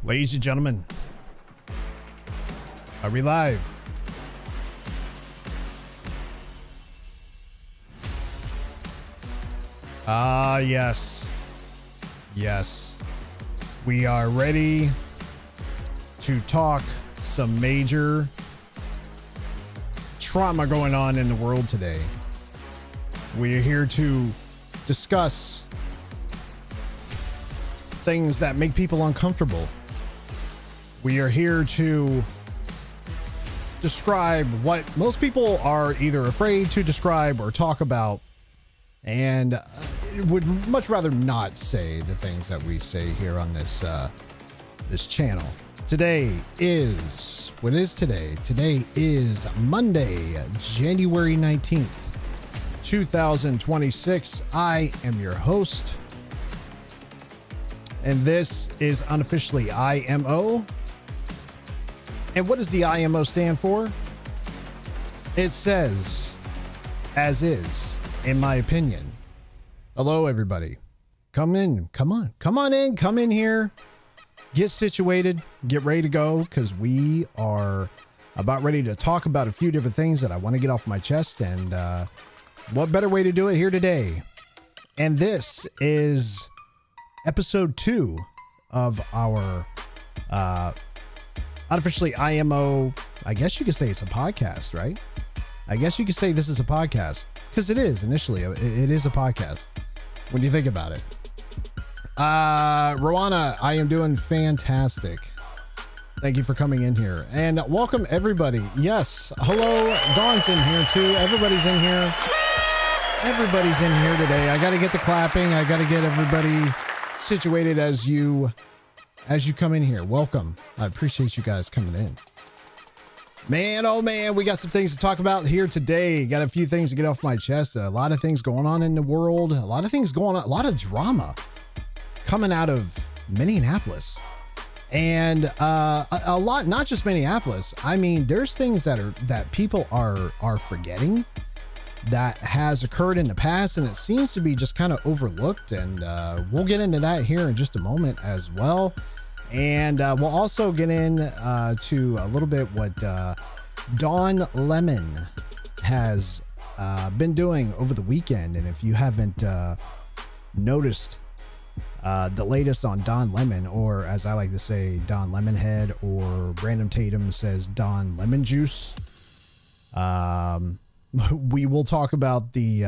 Ladies and gentlemen, are we live? Yes. Yes. We are ready to talk some major trauma going on in the world today. We are here to discuss things that make people uncomfortable. We are here to describe what most people are either afraid to describe or talk about, and would much rather not say the things that we say here on this this channel. Today is, what is today? Today is Monday, January 19th, 2026. I am your host, and this is Unofficially IMO. And what does the IMO stand for? It says, as is, in my opinion. Hello, everybody. Come in. Come in here. Get situated. Get ready to go, because we are about ready to talk about a few different things that I want to get off my chest. And what better way to do it here today? And this is episode 2 of our Unofficially IMO. I guess you could say it's a podcast, right? I guess you could say this is a podcast, because it is initially. It is a podcast when you think about it. Rowana, I am doing fantastic. Thank you for coming in here, and welcome everybody. Yes, hello. Dawn's in here too. Everybody's in here. Everybody's in here today. I got to get the clapping. I got to get everybody situated as you come in here. Welcome. I appreciate you guys coming in. Man, oh man, we got some things to talk about here today. Got a few things to get off my chest. A lot of things going on in the world. A lot of things going on. A lot of drama coming out of Minneapolis. And a lot, not just Minneapolis. I mean, there's things that people are forgetting that has occurred in the past, and it seems to be just kind of overlooked. And we'll get into that here in just a moment as well. And we'll also get in to a little bit what Don Lemon has been doing over the weekend. And if you haven't noticed the latest on Don Lemon, or as I like to say, Don Lemonhead, or Brandon Tatum says Don Lemon Juice, we will talk about the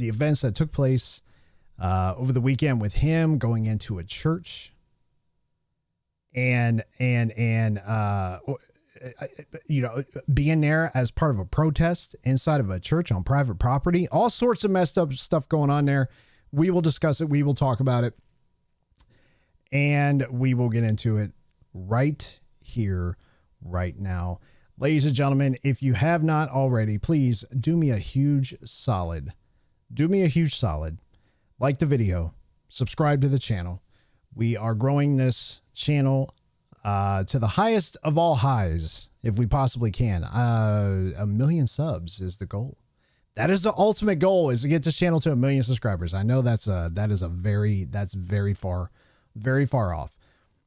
events that took place over the weekend with him going into a church and you know, being there as part of a protest inside of a church on private property. All sorts of messed up stuff going on there. We will discuss it. We will talk about it, and we will get into it right here, right now. Ladies and gentlemen, if you have not already, please do me a huge solid. Do me a huge solid. Like the video, subscribe to the channel. We are growing this channel to the highest of all highs, if we possibly can. 1 million subs is the goal. That is the ultimate goal, is to get this channel to 1 million subscribers. I know that's very far off.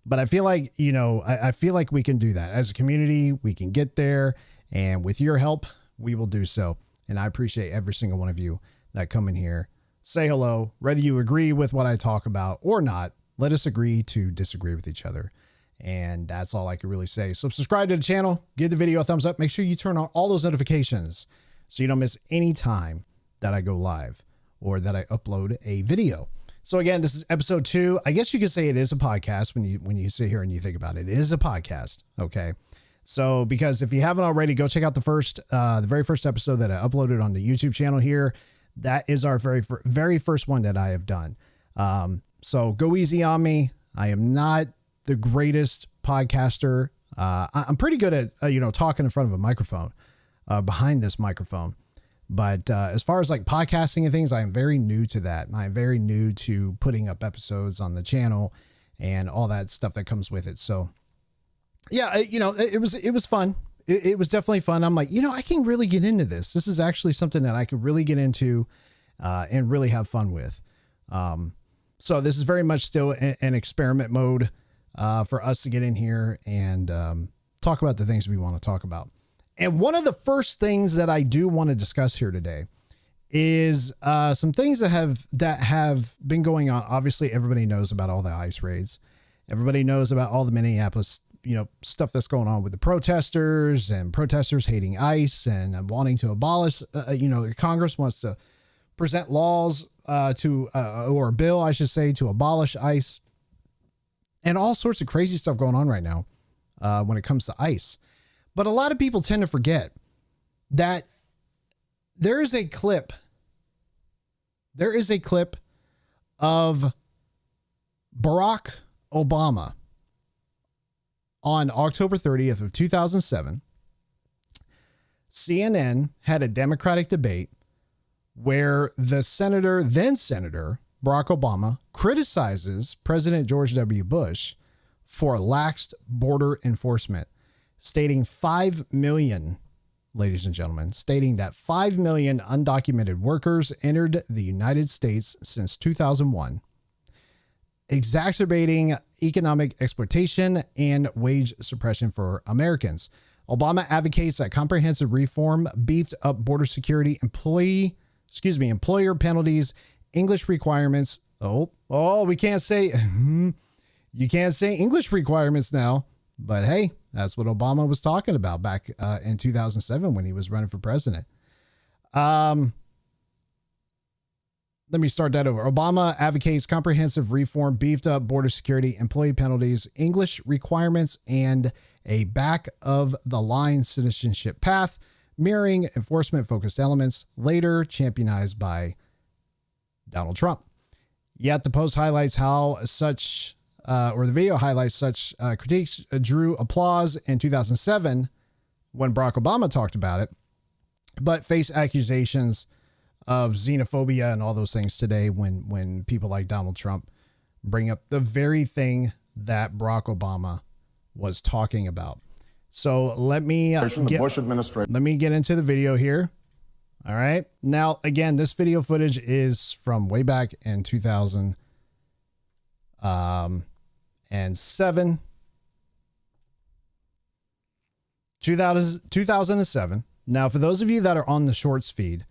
But I feel like, you know, I feel like we can do that as a community. We can get there, and with your help, we will do so. And I appreciate every single one of you that come in here, say hello, whether you agree with what I talk about or not. Let us agree to disagree with each other. And that's all I can really say. So subscribe to the channel, give the video a thumbs up. Make sure you turn on all those notifications so you don't miss any time that I go live or that I upload a video. So again, this is episode 2. I guess you could say it is a podcast when you sit here and you think about it. It is a podcast. Okay. So because if you haven't already, go check out the very first episode that I uploaded on the YouTube channel here. That is our very first one that I have done. So go easy on me. I am not the greatest podcaster. I'm pretty good at, talking in front of a microphone, behind this microphone. But as far as like podcasting and things, I am very new to that. I'm very new to putting up episodes on the channel and all that stuff that comes with it. So yeah, it was fun. It was definitely fun. I'm like, I can really get into this. This is actually something that I could really get into and really have fun with. So this is very much still an experiment mode. for us to get in here and talk about the things we want to talk about. And one of the first things that I do want to discuss here today is some things that have been going on. Obviously, everybody knows about all the ICE raids. Everybody knows about all the Minneapolis, stuff that's going on with the protesters and protesters hating ICE and wanting to abolish. Congress wants to present laws or a bill, I should say, to abolish ICE, and all sorts of crazy stuff going on right now when it comes to ICE. But a lot of people tend to forget that there is a clip of Barack Obama on October 30th of 2007. CNN had a Democratic debate where the then Senator Barack Obama criticizes President George W. Bush for lax border enforcement, stating 5 million, ladies and gentlemen, stating that 5 million undocumented workers entered the United States since 2001, exacerbating economic exploitation and wage suppression for Americans. Obama advocates that comprehensive reform beefed up border security, employer penalties, English requirements. We can't say, you can't say English requirements now, but hey, that's what Obama was talking about back in 2007 when he was running for president. Let me start that over. Obama advocates comprehensive reform, beefed up border security, employee penalties, English requirements, and a back of the line citizenship path, mirroring enforcement focused elements later championized by Donald Trump. Yet the post highlights how the video highlights such critiques drew applause in 2007 when Barack Obama talked about it, but face accusations of xenophobia and all those things today when people like Donald Trump bring up the very thing that Barack Obama was talking about. So let me get into the video here. All right. Now, again, this video footage is from way back in 2007. Now, for those of you that are on the shorts feed,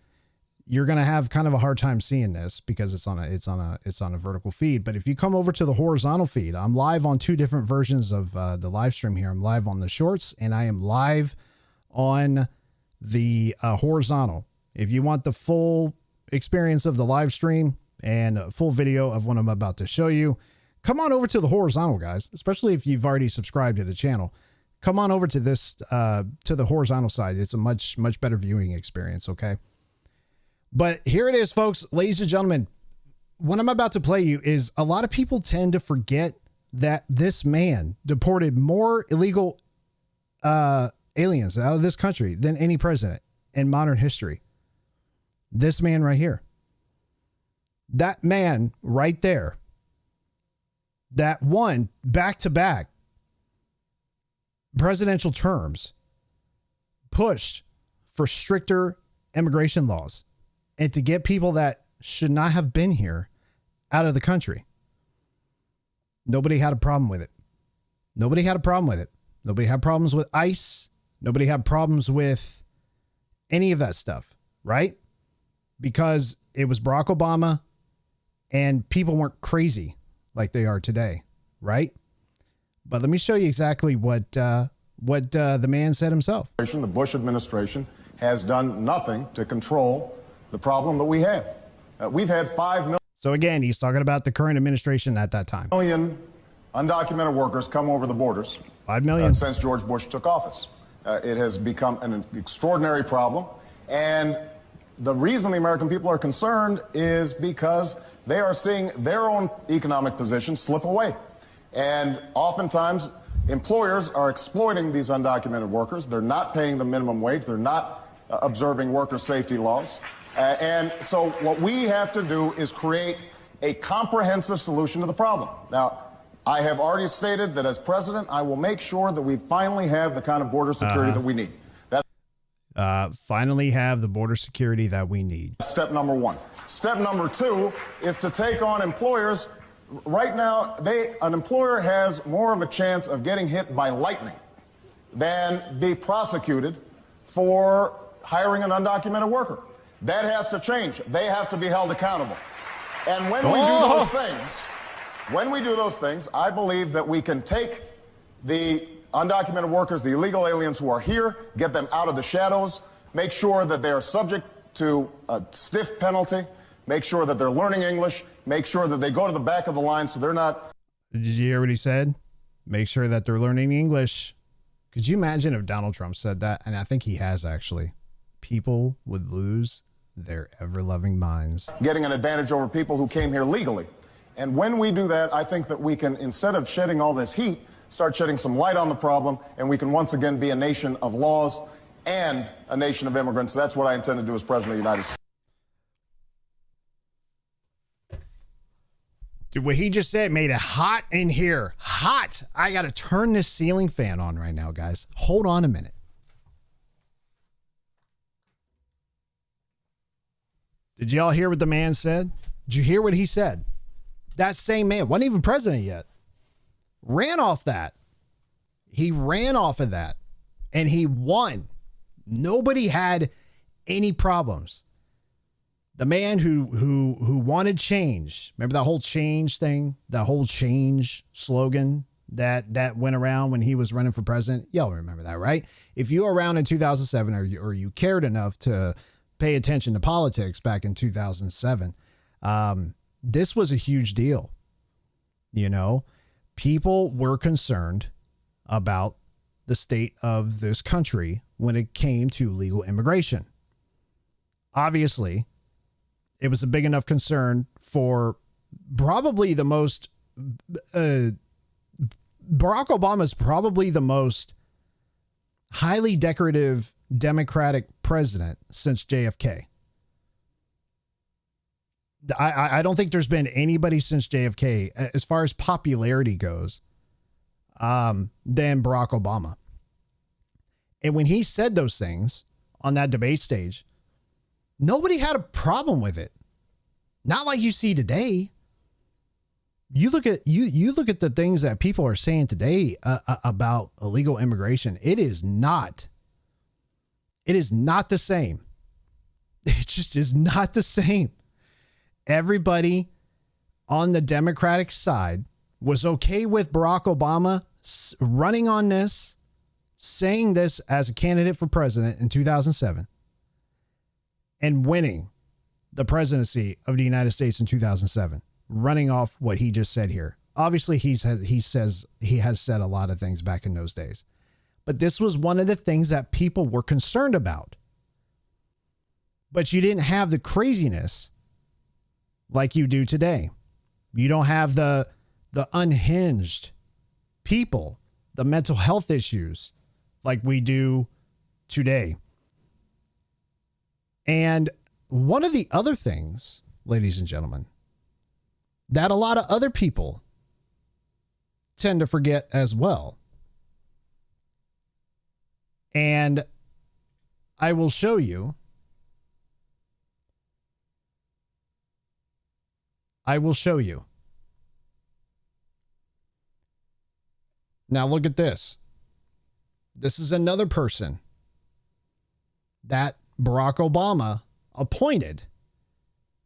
you're going to have kind of a hard time seeing this because it's on a vertical feed. But if you come over to the horizontal feed, I'm live on two different versions of the live stream here. I'm live on the shorts and I am live on the horizontal. If you want the full experience of the live stream and a full video of what I'm about to show you, come on over to the horizontal, guys, especially if you've already subscribed to the channel. Come on over to this, to the horizontal side. It's a much better viewing experience. Okay. But here it is, folks, ladies and gentlemen, what I'm about to play you is a lot of people tend to forget that this man deported more illegal aliens out of this country than any president in modern history. This man right here, that man right there, that won back-to-back presidential terms, pushed for stricter immigration laws and to get people that should not have been here out of the country. Nobody had a problem with it. Nobody had a problem with it. Nobody had problems with ICE. Nobody had problems with any of that stuff, right? Because it was Barack Obama and people weren't crazy like they are today, right? But let me show you exactly what the man said himself. The Bush administration has done nothing to control the problem that we have. We've had 5 million. So again, he's talking about the current administration at that time. Million undocumented workers come over the borders. 5 million. Since George Bush took office. It has become an extraordinary problem. And the reason the American people are concerned is because they are seeing their own economic position slip away. And oftentimes, employers are exploiting these undocumented workers. They're not paying the minimum wage. They're not observing worker safety laws. And so what we have to do is create a comprehensive solution to the problem. Now, I have already stated that as president, I will make sure that we finally have the kind of border security that we need. Finally have the border security that we need. Step number one. Step number two is to take on employers right now, an employer has more of a chance of getting hit by lightning than be prosecuted for hiring an undocumented worker. That has to change. They have to be held accountable. And when we do those things, I believe that we can take the undocumented workers, the illegal aliens who are here, get them out of the shadows, make sure that they are subject to a stiff penalty, make sure that they're learning English, make sure that they go to the back of the line so they're not. Did you hear what he said? Make sure that they're learning English. Could you imagine if Donald Trump said that? And I think he has actually. People would lose their ever-loving minds. Getting an advantage over people who came here legally. And when we do that, I think that we can, instead of shedding all this heat, start shedding some light on the problem, and we can once again be a nation of laws and a nation of immigrants. That's what I intend to do as President of the United States. Dude, what he just said made it hot in here. Hot. I got to turn this ceiling fan on right now, guys. Hold on a minute. Did y'all hear what the man said? Did you hear what he said? That same man wasn't even president yet. Ran off that. He ran off of that and he won. Nobody had any problems. The man who wanted change. Remember that whole change thing? That whole change slogan that went around when he was running for president? Y'all remember that, right? If you were around in 2007 or you cared enough to pay attention to politics back in 2007, this was a huge deal. You know, people were concerned about the state of this country when it came to legal immigration. Obviously, it was a big enough concern for probably the most, Barack Obama is probably the most highly decorative Democratic president since JFK. I don't think there's been anybody since JFK, as far as popularity goes, than Barack Obama. And when he said those things on that debate stage, nobody had a problem with it. Not like you see today. You look at the things that people are saying today about illegal immigration. It is not the same. It just is not the same. Everybody on the Democratic side was okay with Barack Obama running on this, saying this as a candidate for president in 2007 and winning the presidency of the United States in 2007, running off what he just said here. Obviously, he has said a lot of things back in those days, but this was one of the things that people were concerned about. But you didn't have the craziness like you do today. You don't have the unhinged people, the mental health issues like we do today. And one of the other things, ladies and gentlemen, that a lot of other people tend to forget as well. And I will show you. Now look at this. This is another person that Barack Obama appointed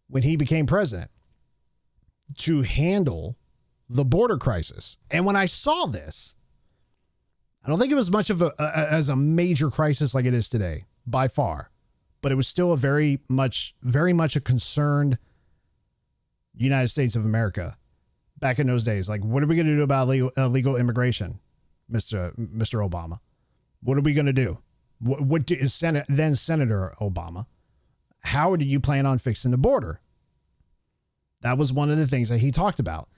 when he became president to handle the border crisis. And when I saw this, I don't think it was much of as a major crisis like it is today, by far, but it was still a very much a concerned United States of America back in those days. Like, what are we going to do about illegal immigration, Mr. Obama? What are we going to do? What is Senator Obama? How do you plan on fixing the border? That was one of the things that he talked about.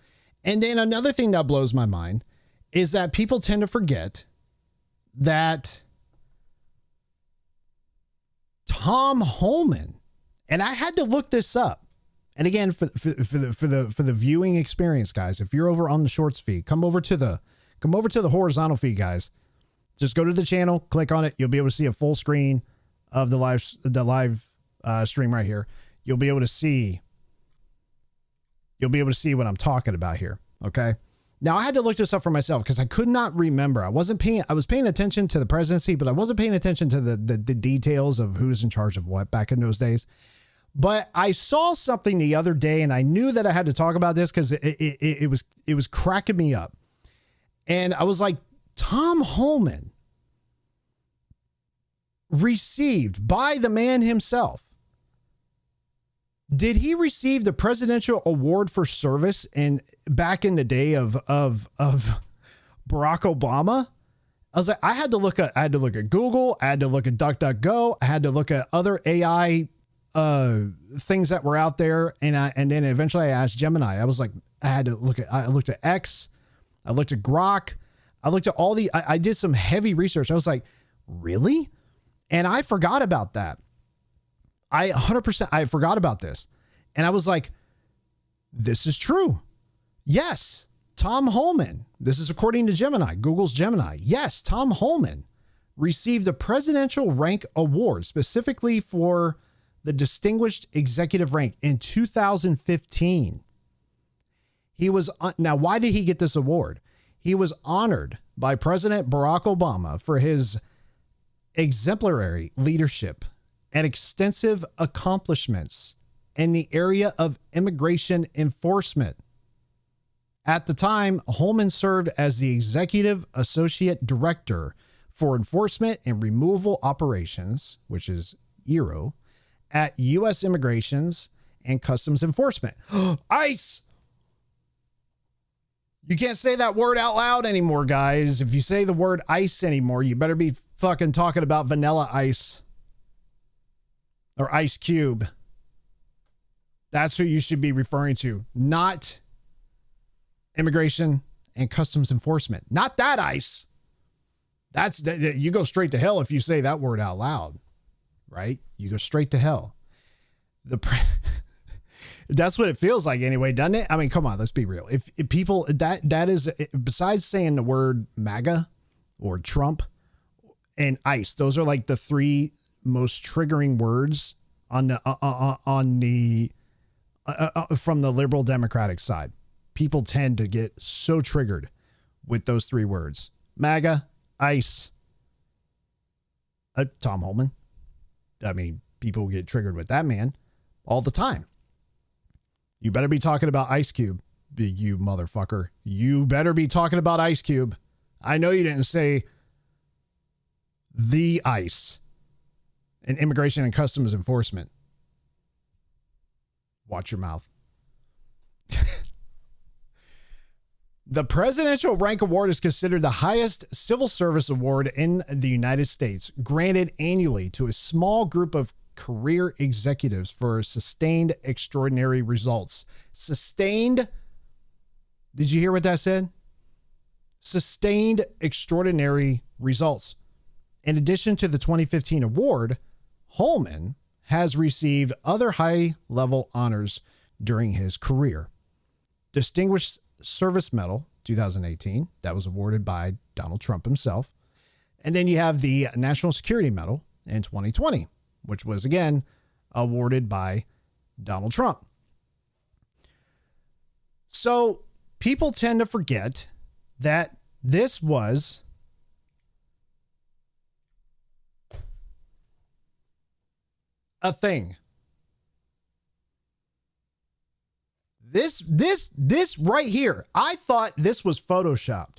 And then another thing that blows my mind is that people tend to forget that Tom Homan, and I had to look this up. And again, for the viewing experience, guys, if you're over on the shorts feed, come over to the horizontal feed, guys. Just go to the channel, click on it. You'll be able to see a full screen of the live stream right here. You'll be able to see you'll be able to see what I'm talking about here. Okay. Now I had to look this up for myself because I could not remember. I was paying attention to the presidency, but I wasn't paying attention to the details of who's in charge of what back in those days. But I saw something the other day and I knew that I had to talk about this because it was cracking me up. And I was like, Tom Homan received by the man himself. Did he receive the Presidential Award for Service back in the day of Barack Obama? I was like, I had to look at Google, I had to look at DuckDuckGo, I had to look at other AI things that were out there, and then eventually I asked Gemini. I was like, I looked at X, I looked at Grok, I looked at I did some heavy research. I was like, really? And I forgot about that. I 100%, I forgot about this. And I was like, this is true. Yes, Tom Homan. This is according to Gemini, Google's Gemini. Yes, Tom Homan received the Presidential Rank Award specifically for the Distinguished Executive Rank in 2015. He was, now why did he get this award? He was honored by President Barack Obama for his exemplary leadership and extensive accomplishments in the area of immigration enforcement. At the time, Holman served as the Executive Associate Director for Enforcement and Removal Operations, which is ERO, at U.S. Immigrations and Customs Enforcement. ICE! You can't say that word out loud anymore, guys. If you say the word ICE anymore, you better be fucking talking about Vanilla Ice. Or Ice Cube. That's who you should be referring to. Not Immigration and Customs Enforcement. Not that ICE. You go straight to hell if you say that word out loud. Right? You go straight to hell. That's what it feels like anyway, doesn't it? I mean, come on, let's be real. If people, that is, besides saying the word MAGA or Trump and ICE, those are like the three most triggering words on the from the liberal Democratic side. People tend to get so triggered with those three words: MAGA, ICE, Tom Homan. I mean, people get triggered with that man all the time. You better be talking about Ice Cube, you motherfucker. You better be talking about Ice Cube. I know you didn't say the ICE and Immigration and Customs Enforcement. Watch your mouth. The Presidential Rank Award is considered the highest civil service award in the United States, granted annually to a small group of career executives for sustained extraordinary results. Sustained. Did you hear what that said? Sustained extraordinary results. In addition to the 2015 award, Holman has received other high-level honors during his career. Distinguished Service Medal, 2018. That was awarded by Donald Trump himself. And then you have the National Security Medal in 2020, which was, again, awarded by Donald Trump. So people tend to forget that this was a thing. This right here, I thought this was photoshopped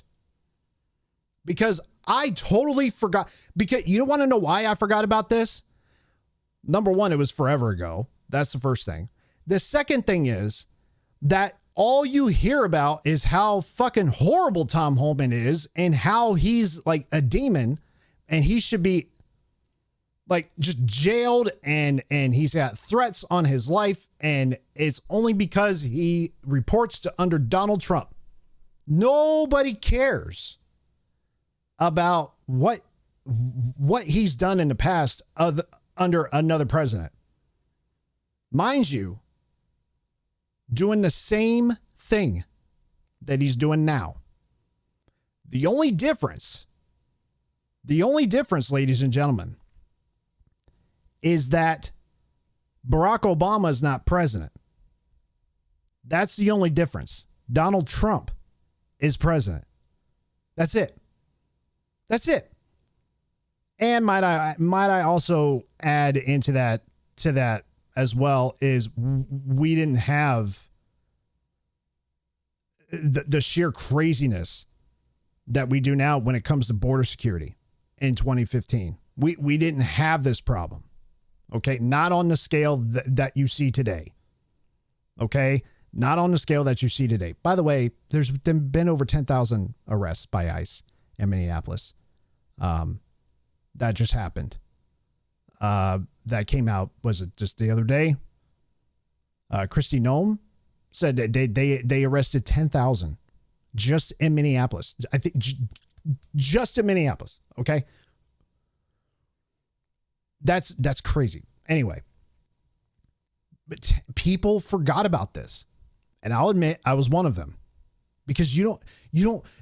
because I totally forgot. Because you want to know why I forgot about this? Number one, it was forever ago. That's the first thing. The second thing is that all you hear about is how fucking horrible Tom Homan is and how he's like a demon and he should be like just jailed and he's got threats on his life, and it's only because he reports to under Donald Trump. Nobody cares about what he's done in the past under another president. Mind you, doing the same thing that he's doing now. The only difference, ladies and gentlemen, is that Barack Obama is not president. That's the only difference. Donald Trump is president. That's it. That's it. And might I also add into that, to that as well, is we didn't have the sheer craziness that we do now when it comes to border security in 2015. We didn't have this problem. Okay. Not on the scale that you see today. Okay. Not on the scale that you see today. By the way, there's been over 10,000 arrests by ICE in Minneapolis. That just happened. That came out, was it just the other day? Kristi Noem said that they arrested 10,000 just in Minneapolis. I think just in Minneapolis. Okay. That's crazy. Anyway, but people forgot about this. And I'll admit I was one of them, because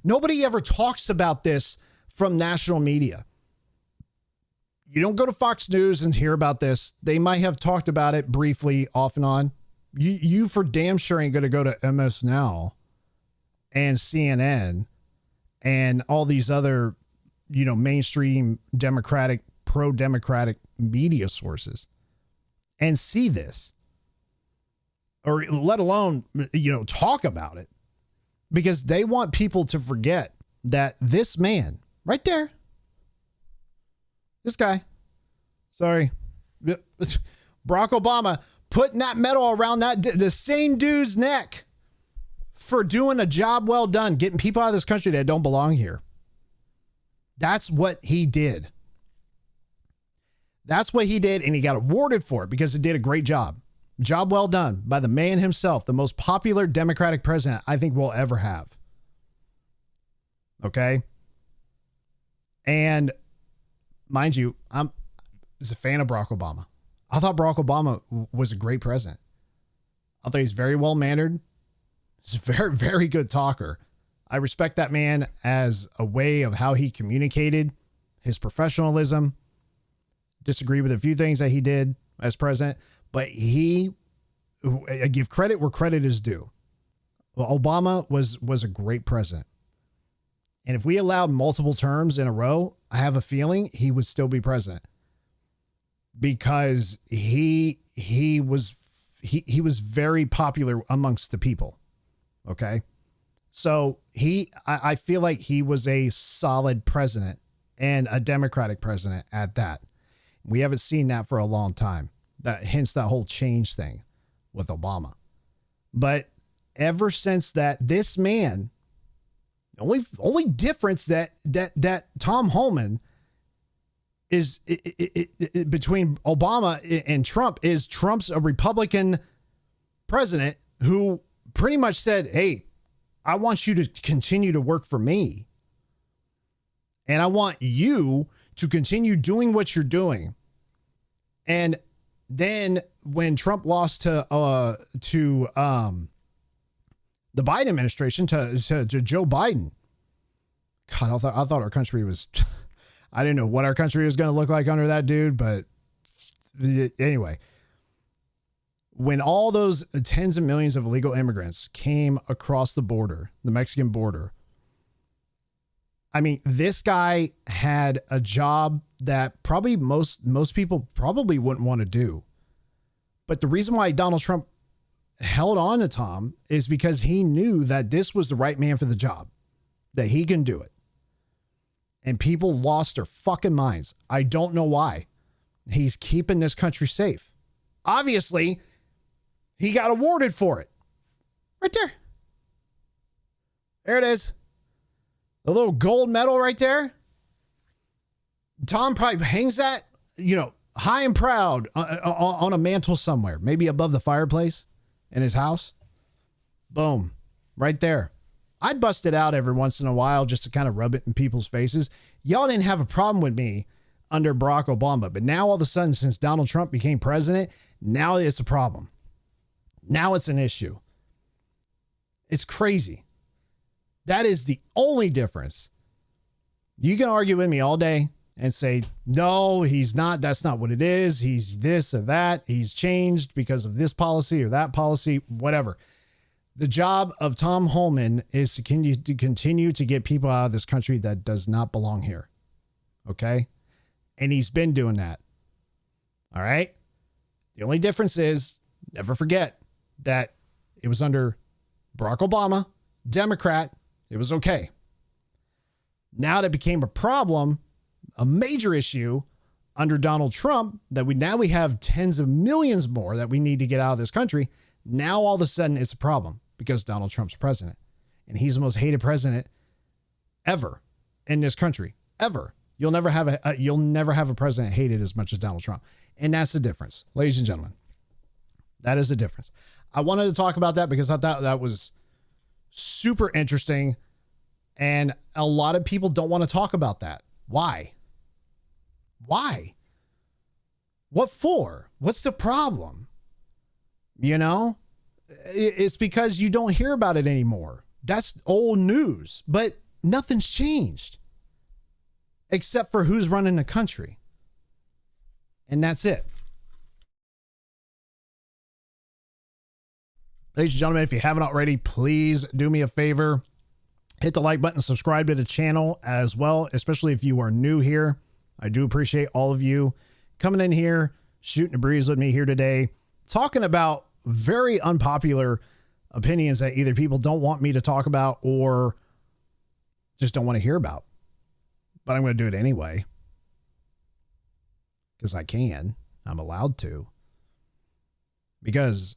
nobody ever talks about this from national media. You don't go to Fox News and hear about this. They might have talked about it briefly off and on. You for damn sure ain't going to go to MS Now and CNN and all these other, mainstream Democratic, pro-Democratic media sources and see this, or let alone, talk about it, because they want people to forget that this man right there, this guy, sorry, Barack Obama, putting that medal around the same dude's neck for doing a job well done, getting people out of this country that don't belong here. That's what he did. That's what he did. And he got awarded for it because he did a great job. Job well done by the man himself, the most popular Democratic president I think we'll ever have. Okay. And mind you, I'm a fan of Barack Obama. I thought Barack Obama was a great president. I thought he's very well mannered. He's a very, very good talker. I respect that man as a way of how he communicated, his professionalism. Disagree with a few things that he did as president, but I give credit where credit is due. Well, Obama was a great president. And if we allowed multiple terms in a row, I have a feeling he would still be president, because he was very popular amongst the people. Okay. So I feel like he was a solid president, and a Democratic president at that. We haven't seen that for a long time. Hence that whole change thing with Obama. But ever since that, this man, only difference that Tom Homan is between Obama and Trump is Trump's a Republican president who pretty much said, hey, I want you to continue to work for me. And I want you to continue doing what you're doing. And then when Trump lost to the Biden administration, to Joe Biden, God, I thought our country was, I didn't know what our country was going to look like under that dude. But anyway, when all those tens of millions of illegal immigrants came across the border, the Mexican border, I mean, this guy had a job that probably most people probably wouldn't want to do. But the reason why Donald Trump held on to Tom is because he knew that this was the right man for the job, that he can do it. And people lost their fucking minds. I don't know why. He's keeping this country safe. Obviously, he got awarded for it. Right there. There it is. The little gold medal right there. Tom probably hangs that, high and proud on a mantle somewhere, maybe above the fireplace in his house. Boom. Right there. I'd bust it out every once in a while just to kind of rub it in people's faces. Y'all didn't have a problem with me under Barack Obama, but now all of a sudden, since Donald Trump became president, now it's a problem. Now it's an issue. It's crazy. That is the only difference. You can argue with me all day and say, no, he's not. That's not what it is. He's this or that. He's changed because of this policy or that policy, whatever. The job of Tom Holman is to continue to get people out of this country that does not belong here. Okay? And he's been doing that. All right? The only difference is, never forget that it was under Barack Obama, Democrat. It was okay. Now that became a problem, a major issue under Donald Trump, that we have tens of millions more that we need to get out of this country. Now all of a sudden it's a problem because Donald Trump's president, and he's the most hated president ever in this country, ever. You'll never have a president hated as much as Donald Trump. And that's the difference, ladies and gentlemen. That is the difference. I wanted to talk about that because I thought that was super interesting. And a lot of people don't want to talk about that. Why? Why? What for? What's the problem? You know, it's because you don't hear about it anymore. That's old news, but nothing's changed except for who's running the country. And that's it. Ladies and gentlemen, if you haven't already, please do me a favor. Hit the like button, subscribe to the channel as well, especially if you are new here. I do appreciate all of you coming in here, shooting a breeze with me here today, talking about very unpopular opinions that either people don't want me to talk about or just don't want to hear about. But I'm going to do it anyway because I can. I'm allowed to. Because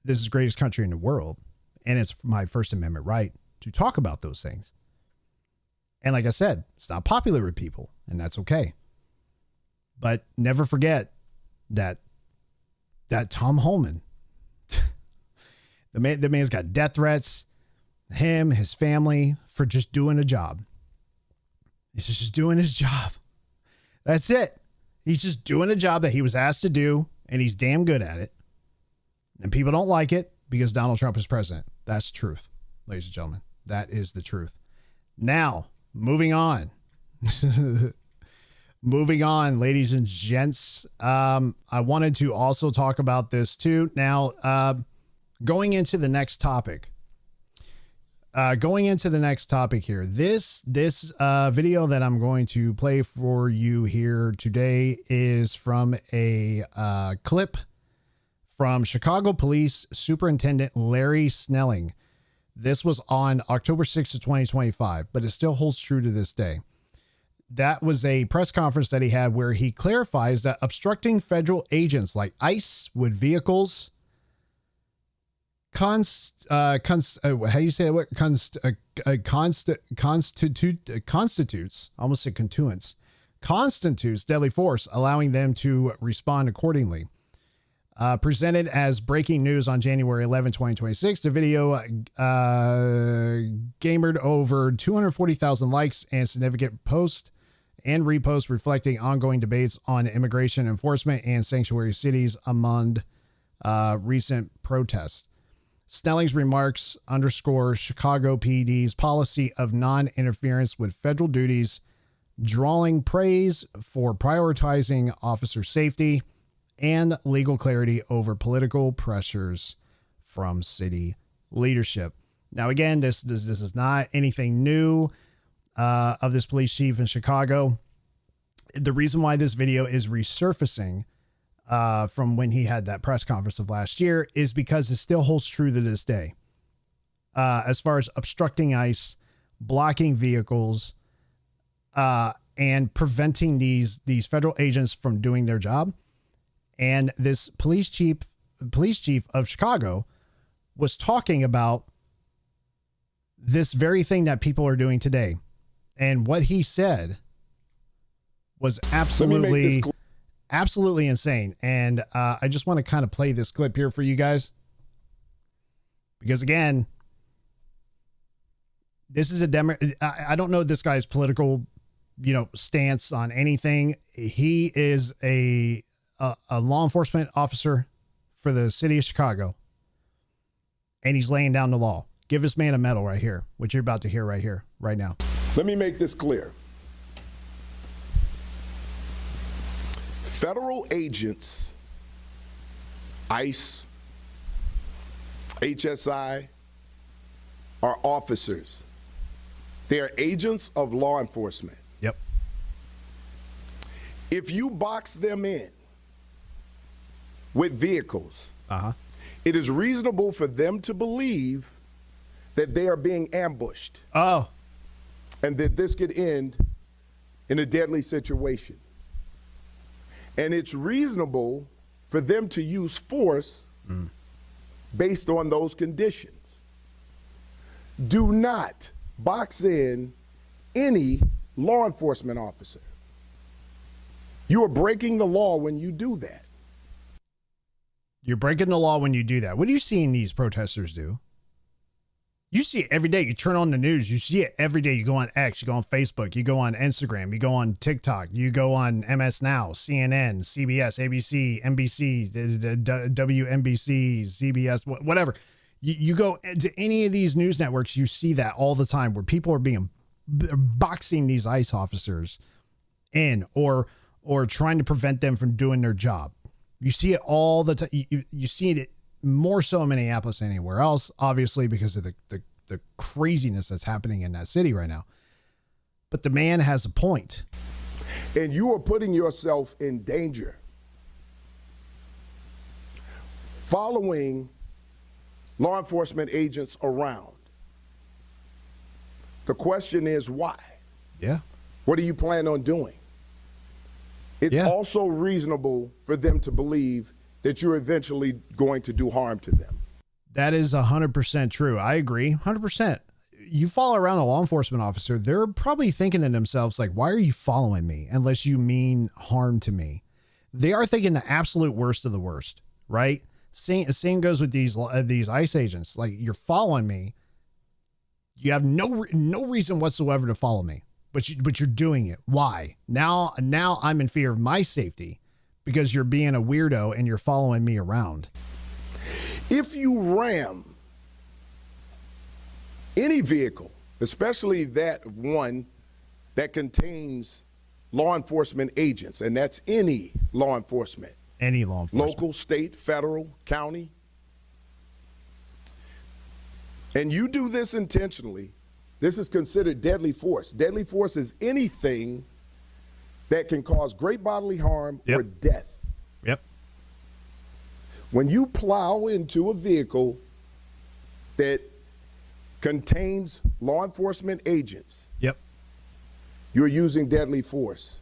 this is the greatest country in the world, and it's my First Amendment right to talk about those things. And like I said, it's not popular with people, and that's okay. But never forget that Tom Holman, the man's got death threats, him, his family, for just doing a job. He's just doing his job. That's it. He's just doing a job that he was asked to do, and he's damn good at it. And people don't like it because Donald Trump is president. That's the truth, ladies and gentlemen. That is the truth. Now, moving on. Moving on, ladies and gents. I wanted to also talk about this too. Now, going into the next topic. Here. This video that I'm going to play for you here today is from a clip from Chicago Police Superintendent Larry Snelling. This was on October 6th of 2025, but it still holds true to this day. That was a press conference that he had where he clarifies that obstructing federal agents like ICE with vehicles constitutes, I almost said constitutes deadly force, allowing them to respond accordingly. Presented as breaking news on January 11, 2026, the video gamered over 240,000 likes and significant posts and reposts reflecting ongoing debates on immigration enforcement and sanctuary cities among recent protests. Snelling's remarks underscore Chicago PD's policy of non-interference with federal duties, drawing praise for prioritizing officer safety and legal clarity over political pressures from city leadership. Now, again, this is not anything new of this police chief in Chicago. The reason why this video is resurfacing from when he had that press conference of last year is because it still holds true to this day. As far as obstructing ICE, blocking vehicles, and preventing these federal agents from doing their job. And this police chief of Chicago was talking about this very thing that people are doing today. And what he said was absolutely insane. And I just want to kind of play this clip here for you guys. Because again, this is I don't know this guy's political, stance on anything. He is a law enforcement officer for the city of Chicago, and he's laying down the law. Give this man a medal right here, which you're about to hear right here, right now. Let me make this clear. Federal agents, ICE, HSI are officers. They are agents of law enforcement. Yep. If you box them in with vehicles, it is reasonable for them to believe that they are being ambushed. Oh. And that this could end in a deadly situation. And it's reasonable for them to use force based on those conditions. Do not box in any law enforcement officer. You are breaking the law when you do that. You're breaking the law when you do that. What are you seeing these protesters do? You see it every day. You turn on the news. You see it every day. You go on X, you go on Facebook, you go on Instagram, you go on TikTok, you go on MS Now, CNN, CBS, ABC, NBC, WNBC, CBS, whatever. You go to any of these news networks, you see that all the time where people are boxing these ICE officers in or trying to prevent them from doing their job. You see it all the time. You see it more so in Minneapolis than anywhere else, obviously, because of the craziness that's happening in that city right now. But the man has a point. And you are putting yourself in danger. Following law enforcement agents around. The question is why? Yeah. What do you plan on doing? It's also reasonable for them to believe that you're eventually going to do harm to them. That is 100% true. I agree. 100%. You follow around a law enforcement officer, they're probably thinking to themselves, like, why are you following me unless you mean harm to me? They are thinking the absolute worst of the worst, right? Same goes with these ICE agents. Like, you're following me. You have no reason whatsoever to follow me, but you're doing it. Why? Now I'm in fear of my safety because you're being a weirdo and you're following me around. If you ram any vehicle, especially that one that contains law enforcement agents, and that's any law enforcement, local, state, federal, county, and you do this intentionally, this is considered deadly force. Deadly force is anything that can cause great bodily harm or death. Yep. When you plow into a vehicle that contains law enforcement agents, you're using deadly force.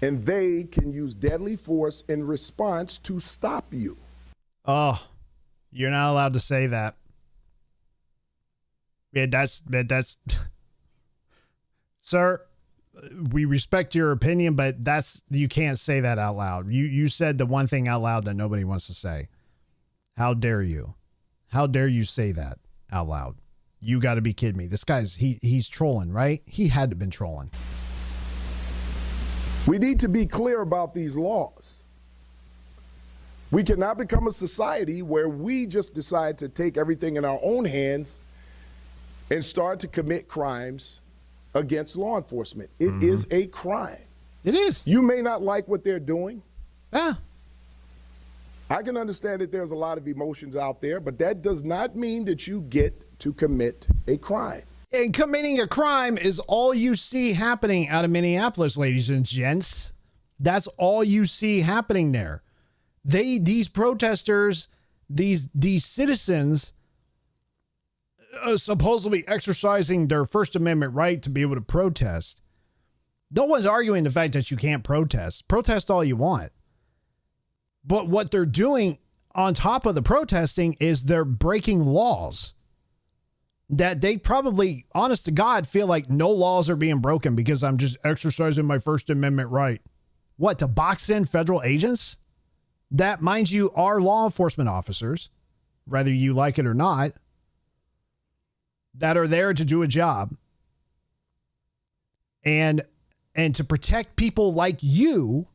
And they can use deadly force in response to stop you. Oh, you're not allowed to say that. Yeah, that's sir, we respect your opinion, but you can't say that out loud. You said the one thing out loud that nobody wants to say. How dare you? How dare you say that out loud? You got to be kidding me. This guy's he's trolling, right? He had to have been trolling. We need to be clear about these laws. We cannot become a society where we just decide to take everything in our own hands and start to commit crimes against law enforcement. It is a crime. It is. You may not like what they're doing. Yeah. I can understand that there's a lot of emotions out there, but that does not mean that you get to commit a crime. And committing a crime is all you see happening out of Minneapolis, ladies and gents. That's all you see happening there. These protesters, these citizens, supposedly exercising their First Amendment right to be able to protest. No one's arguing the fact that you can't protest. Protest all you want. But what they're doing on top of the protesting is they're breaking laws that they probably, honest to God, feel like no laws are being broken because I'm just exercising my First Amendment right. What, to box in federal agents that, mind you, are law enforcement officers, whether you like it or not, that are there to do a job and to protect people like you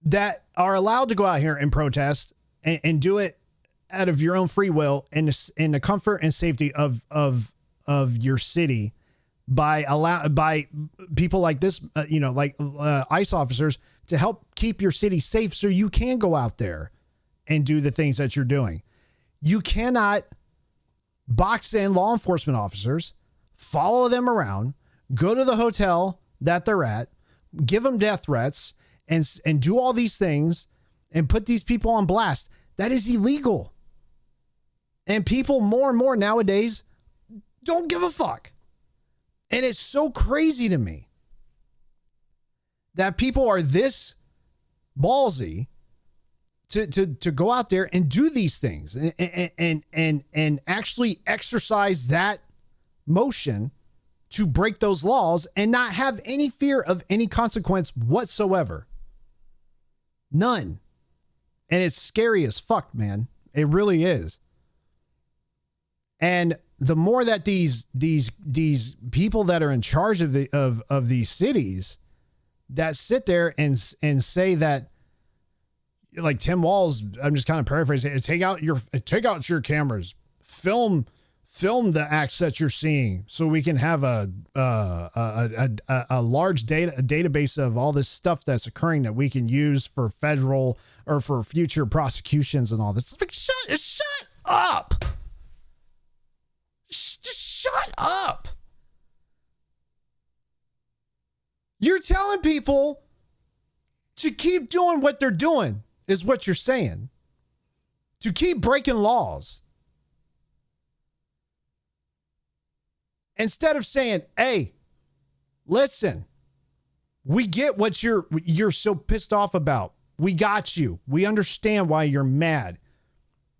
that are allowed to go out here and protest and do it out of your own free will in the comfort and safety of your city by people like this, ICE officers to help keep your city safe so you can go out there and do the things that you're doing. You cannot box in law enforcement officers, follow them around, go to the hotel that they're at, give them death threats, and do all these things and put these people on blast. That is illegal. And people more and more nowadays don't give a fuck. And it's so crazy to me that people are this ballsy to go out there and do these things and actually exercise that motion to break those laws and not have any fear of any consequence whatsoever. None. And it's scary as fuck, man. It really is. And the more that these people that are in charge of these cities that sit there and say that, like Tim Walz, I'm just kind of paraphrasing, take out your cameras, film the acts that you're seeing, so we can have a large database of all this stuff that's occurring that we can use for federal or for future prosecutions and all this. Like, shut up. Just shut up. You're telling people to keep doing what they're doing is what you're saying. To keep breaking laws. Instead of saying, hey, listen, we get what you're so pissed off about. We got you. We understand why you're mad.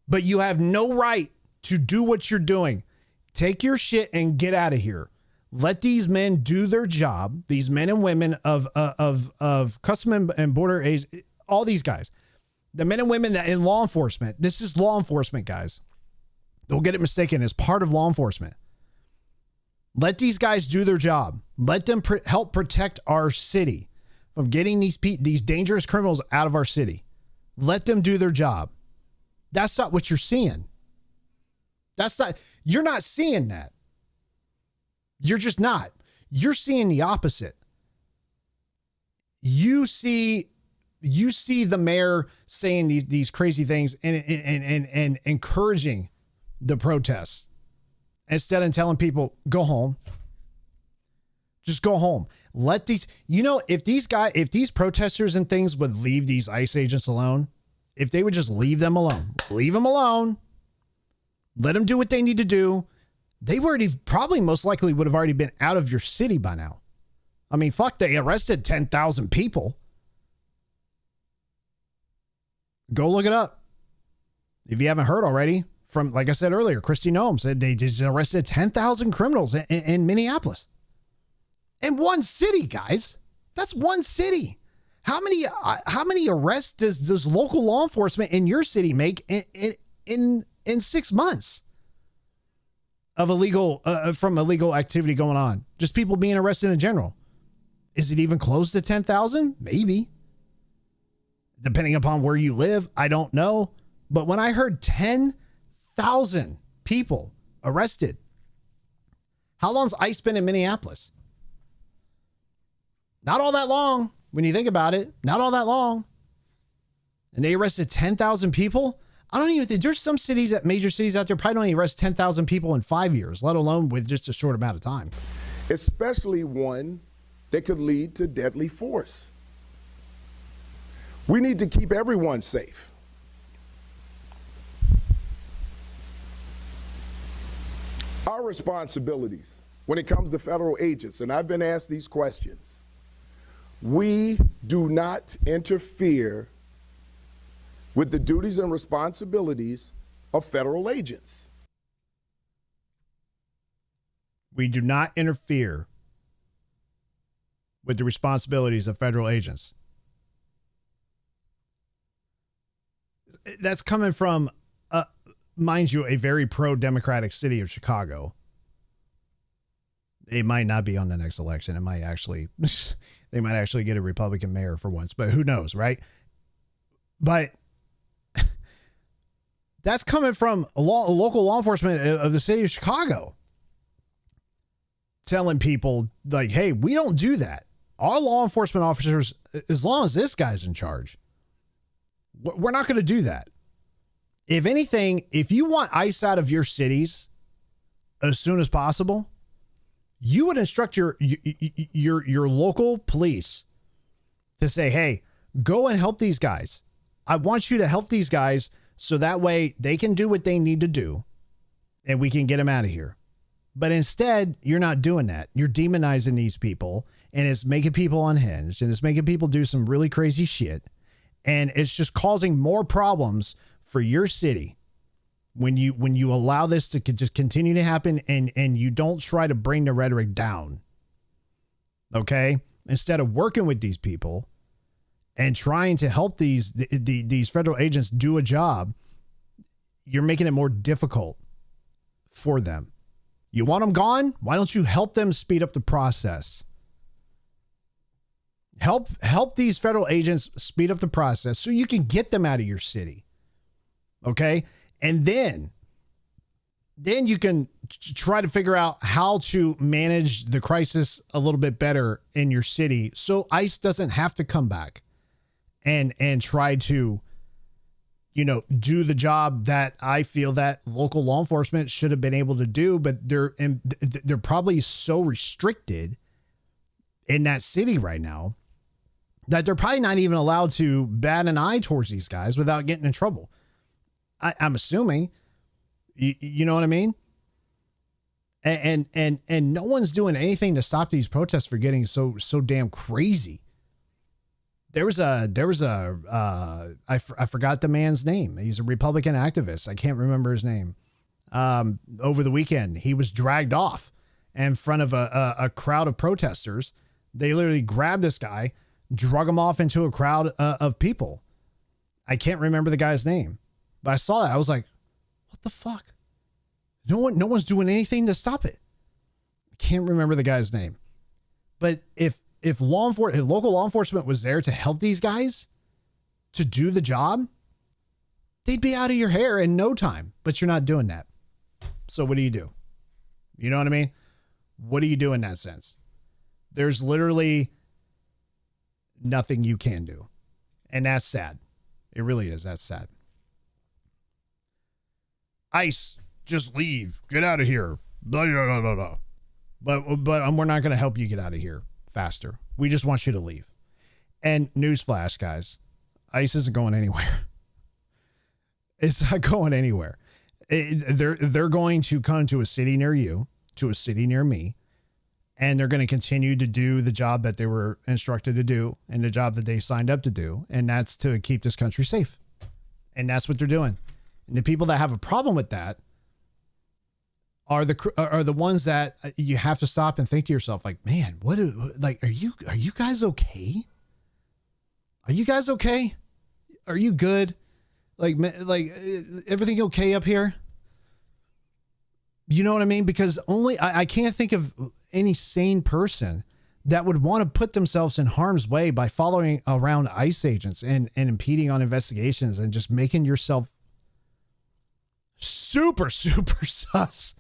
But you have no right to do what you're doing. Take your shit and get out of here. Let these men do their job. These men and women of Custom and Border Agents, all these guys. The men and women that in law enforcement. This is law enforcement, guys. Don't get it mistaken. It's part of law enforcement. Let these guys do their job. Let them help protect our city from getting these dangerous criminals out of our city. Let them do their job. That's not what you're seeing. You're not seeing that. You're just not. You're seeing the opposite. You see the mayor saying these crazy things and encouraging the protests instead of telling people, go home. Just go home. Let these, if these protesters and things would leave these ICE agents alone, if they would just leave them alone, let them do what they need to do. They probably most likely would have already been out of your city by now. I mean, fuck, they arrested 10,000 people. Go look it up. If you haven't heard already, from, like I said earlier, Kristi Noem said they just arrested 10,000 criminals in Minneapolis. In one city, guys. That's one city. How many arrests does local law enforcement in your city make in 6 months of illegal activity going on? Just people being arrested in general. Is it even close to 10,000? Maybe. Depending upon where you live, I don't know. But when I heard 10,000 people arrested, how long's ICE been in Minneapolis? Not all that long when you think about it. Not all that long. And they arrested 10,000 people? I don't even think there's some major cities out there probably don't even arrest 10,000 people in 5 years, let alone with just a short amount of time. Especially one that could lead to deadly force. We need to keep everyone safe. Our responsibilities when it comes to federal agents, and I've been asked these questions, we do not interfere with the duties and responsibilities of federal agents. We do not interfere with the responsibilities of federal agents. That's coming from, mind you, a very pro-democratic city of Chicago. It might not be on the next election. It might actually, they might actually get a Republican mayor for once, but who knows, right? But that's coming from a local law enforcement of the city of Chicago telling people, like, hey, we don't do that. Our law enforcement officers, as long as this guy's in charge, we're not going to do that. If anything, if you want ICE out of your cities as soon as possible, you would instruct your local police to say, hey, go and help these guys. I want you to help these guys so that way they can do what they need to do and we can get them out of here. But instead, you're not doing that. You're demonizing these people, and it's making people unhinged, and it's making people do some really crazy shit. And it's just causing more problems for your city when you allow this to just continue to happen and you don't try to bring the rhetoric down. Okay? Instead of working with these people and trying to help these federal agents do a job, you're making it more difficult for them. You want them gone? Why don't you help them speed up the process? Help these federal agents speed up the process so you can get them out of your city. Okay? And then you can try to figure out how to manage the crisis a little bit better in your city so ICE doesn't have to come back and try to, do the job that I feel that local law enforcement should have been able to do, but they're probably so restricted in that city right now that they're probably not even allowed to bat an eye towards these guys without getting in trouble. I'm assuming, you know what I mean? And no one's doing anything to stop these protests from getting so damn crazy. I forgot the man's name. He's a Republican activist. I can't remember his name. Over the weekend, he was dragged off in front of a crowd of protesters. They literally grabbed this guy, drug him off into a crowd of people. I can't remember the guy's name, but I saw that. I was like, what the fuck? No one's doing anything to stop it. I can't remember the guy's name, but if local law enforcement was there to help these guys to do the job, they'd be out of your hair in no time, but you're not doing that. So what do? You know what I mean? What do you do in that sense? There's literally nothing you can do. And that's sad. It really is. That's sad. ICE, just leave. Get out of here. Blah, blah, blah, blah. But we're not going to help you get out of here faster. We just want you to leave. And newsflash, guys, ICE isn't going anywhere. It's not going anywhere. They're going to come to a city near you, to a city near me, and they're going to continue to do the job that they were instructed to do and the job that they signed up to do, and that's to keep this country safe. And that's what they're doing. And the people that have a problem with that are the ones that you have to stop and think to yourself, like, man, are you guys okay? Are you guys okay? Are you good? Like everything okay up here? You know what I mean? Because I can't think of any sane person that would want to put themselves in harm's way by following around ICE agents and impeding on investigations and just making yourself super sus.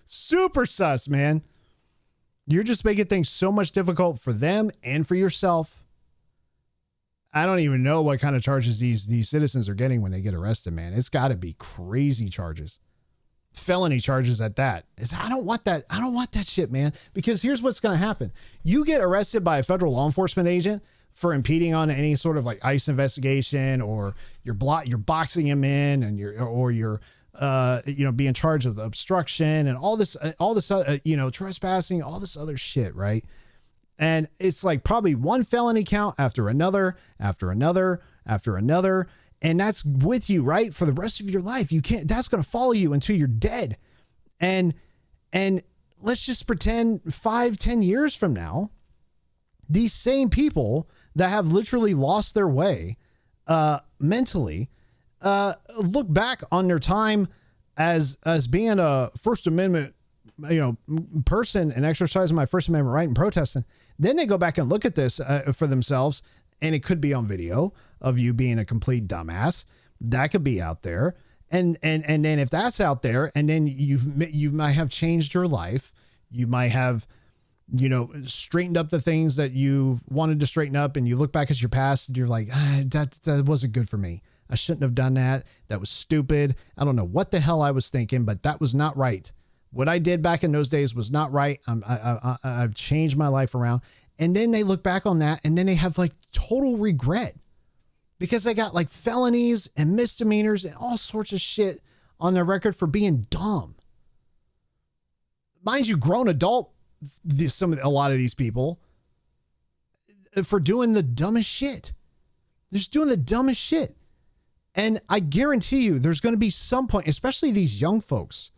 Super sus, man. You're just making things so much difficult for them and for yourself. I don't even know what kind of charges these citizens are getting when they get arrested, man. It's got to be crazy charges. Felony charges at that. I don't want that. I don't want that shit, man. Because here's what's going to happen. You get arrested by a federal law enforcement agent for impeding on any sort of like ICE investigation, or you're boxing him in, and you're being charged with obstruction and all this, trespassing, all this other shit, right? And it's like probably one felony count after another, after another, after another. And that's with you, right? For the rest of your life. That's going to follow you until you're dead. And let's just pretend 5-10 years from now, these same people that have literally lost their way, mentally, look back on their time as being a First Amendment, person and exercising my First Amendment right and protesting. Then they go back and look at this for themselves, and it could be on video of you being a complete dumbass. That could be out there. And then if that's out there, and then you might have changed your life, you might have, straightened up the things that you've wanted to straighten up, and you look back at your past and you're like, that wasn't good for me. I shouldn't have done that. That was stupid. I don't know what the hell I was thinking, but that was not right. What I did back in those days was not right. I've changed my life around. And then they look back on that and then they have like total regret because they got like felonies and misdemeanors and all sorts of shit on their record for being dumb. Mind you, grown adult, a lot of these people, for doing the dumbest shit. They're just doing the dumbest shit. And I guarantee you there's going to be some point, especially these young folks,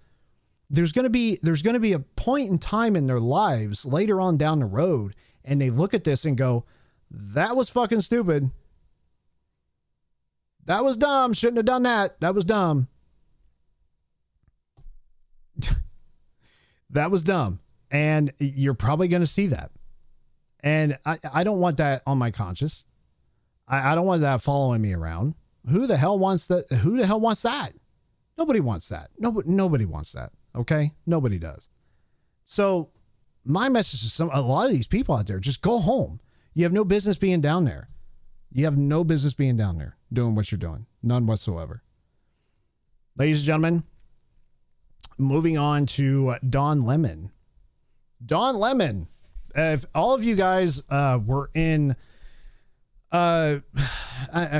there's going to be a point in time in their lives later on down the road, and they look at this and go, that was fucking stupid. That was dumb. Shouldn't have done that. That was dumb. That was dumb. And you're probably going to see that. And I don't want that on my conscience. I don't want that following me around. Who the hell wants that? Who the hell wants that? Nobody wants that. Nobody wants that. Okay. Nobody does. So my message to a lot of these people out there, just go home. You have no business being down there. You have no business being down there doing what you're doing. None whatsoever. Ladies and gentlemen, moving on to Don Lemon. Don Lemon. If all of you guys were in, I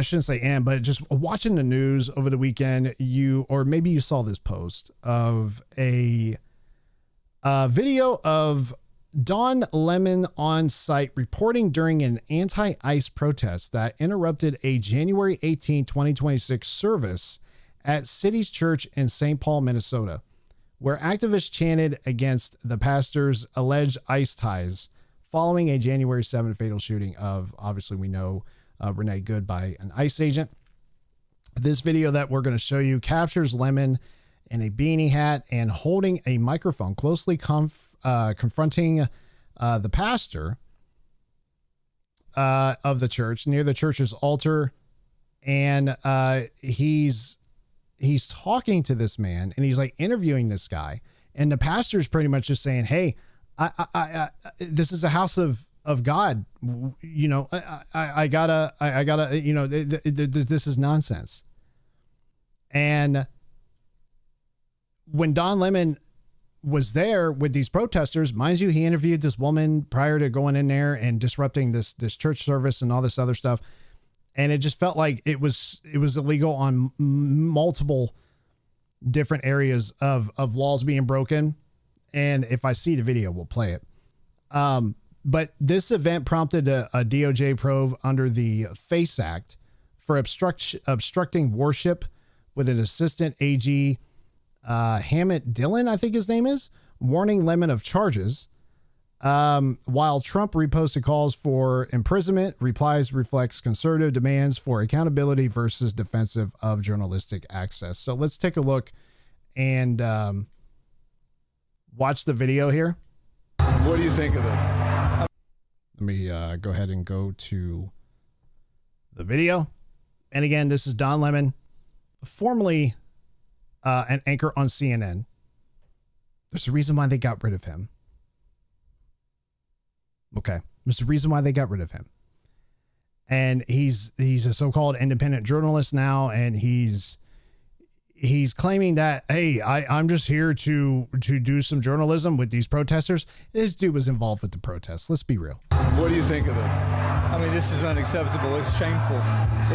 shouldn't say but just watching the news over the weekend, or maybe you saw this post of a video of Don Lemon on site reporting during an anti-ICE protest that interrupted a January 18, 2026 service at City's Church in St. Paul, Minnesota, where activists chanted against the pastor's alleged ICE ties following a January 7 fatal shooting of, obviously we know, Renee Good by an ICE agent. This video that we're going to show you captures Lemon in a beanie hat and holding a microphone, closely confronting the pastor of the church near the church's altar. And he's talking to this man and he's like interviewing this guy. And the pastor's pretty much just saying, hey, I this is a house of God. You know, I gotta, you know, this is nonsense. And when Don Lemon was there with these protesters, mind you, he interviewed this woman prior to going in there and disrupting this church service and all this other stuff. And it just felt like it was illegal on multiple different areas of laws being broken. And if I see the video, we'll play it. But this event prompted a DOJ probe under the FACE Act for obstructing worship with an assistant AG, Hammett Dillon, I think his name is, warning Lemon of charges. While Trump reposted calls for imprisonment, replies reflects conservative demands for accountability versus defensive of journalistic access. So let's take a look and watch the video here. What do you think of this? Let me go ahead and go to the video. And again, this is Don Lemon, formerly an anchor on CNN. There's a reason why they got rid of him. Okay. There's a reason why they got rid of him. And he's a so-called independent journalist now, and he's claiming that, hey, I'm just here to do some journalism with these protesters. This dude was involved with the protests. Let's be real. What do you think of this? I mean, this is unacceptable. It's shameful.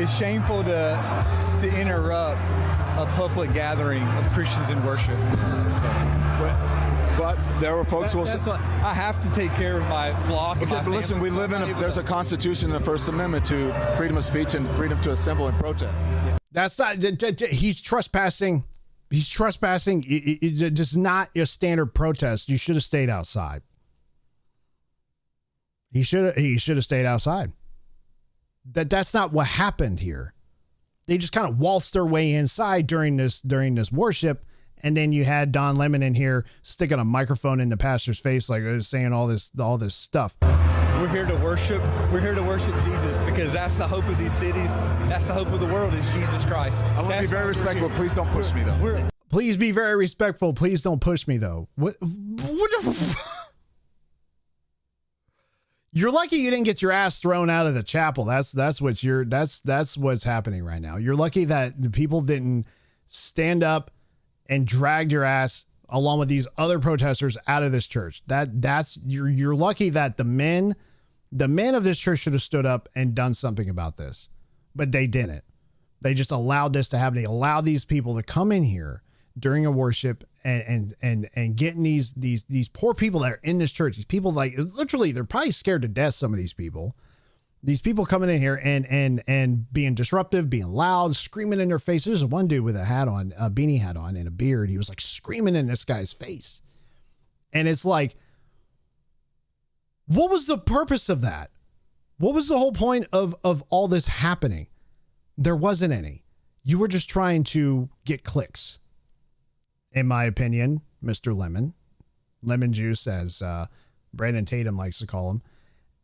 It's shameful to interrupt a public gathering of Christians in worship. But there were folks who will say, I have to take care of my flock. okay, but listen, we live in there's a constitution and the First Amendment to freedom of speech and freedom to assemble and protest. That's not, he's trespassing. He's trespassing. It's just not a standard protest. You should have stayed outside. He should have stayed outside. That's not what happened here. They just kind of waltzed their way inside during this worship. And then you had Don Lemon in here sticking a microphone in the pastor's face, like saying all this stuff. We're here to worship. We're here to worship Jesus because that's the hope of these cities. That's the hope of the world is Jesus Christ. I want to be very respectful. Please don't push me, though. Please be very respectful. Please don't push me, though. What? You're lucky you didn't get your ass thrown out of the chapel. That's what's happening right now. You're lucky that the people didn't stand up and dragged your ass along with these other protesters out of this church. You're lucky that the men of this church should have stood up and done something about this, but they didn't. They just allowed this to happen. They allowed these people to come in here during a worship and getting these poor people that are in this church. These people, like, literally, they're probably scared to death. Some of these people coming in here and being disruptive, being loud, screaming in their face. There's one dude with a beanie hat on and a beard. He was like screaming in this guy's face. And it's like, what was the purpose of that? What was the whole point of all this happening? There wasn't any. You were just trying to get clicks. In my opinion, Mr. Lemon Juice, as Brandon Tatum likes to call him.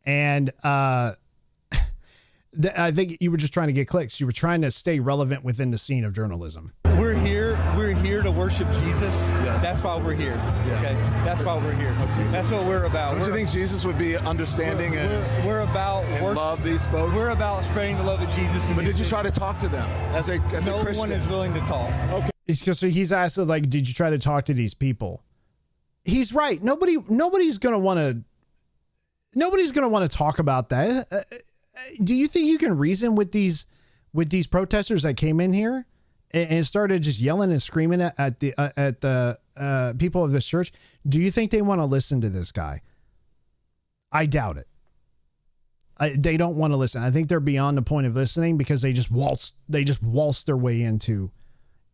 And I think you were just trying to get clicks. You were trying to stay relevant within the scene of journalism. We're here to worship Jesus. Yes. That's why we're here. Yeah. Okay. That's why we're here. Okay. That's what we're about. Don't you think Jesus would be understanding we're about and love these folks? We're about spreading the love of Jesus. But did you try to talk to them as a Christian? No one is willing to talk. Okay. It's just, so he's asked, like, did you try to talk to these people? He's right. Nobody's going to want to talk about that. Do you think you can reason with these protesters that came in here and started just yelling and screaming at the people of this church? Do you think they want to listen to this guy? I doubt it. They don't want to listen. I think they're beyond the point of listening because they just waltzed their way into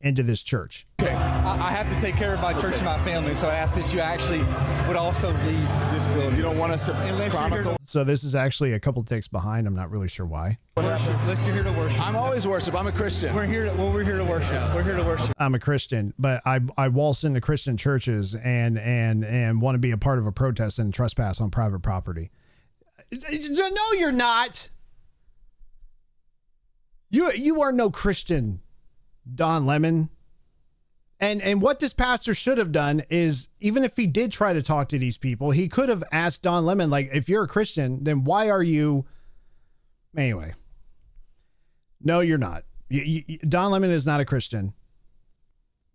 this church. Okay. I have to take care of my church and my family, so I asked that you actually would also leave this building. You don't want us to chronicle. So this is actually a couple ticks behind. I'm not really sure why. You're here to worship. I'm always worship. I'm a Christian. We're here to worship. We're here to worship. I'm a Christian, but I waltz into Christian churches and want to be a part of a protest and trespass on private property. No, you're not. You are no Christian, Don Lemon. And what this pastor should have done is, even if he did try to talk to these people, he could have asked Don Lemon, like, if you're a Christian, then why are you... Anyway. No, you're not. Don Lemon is not a Christian.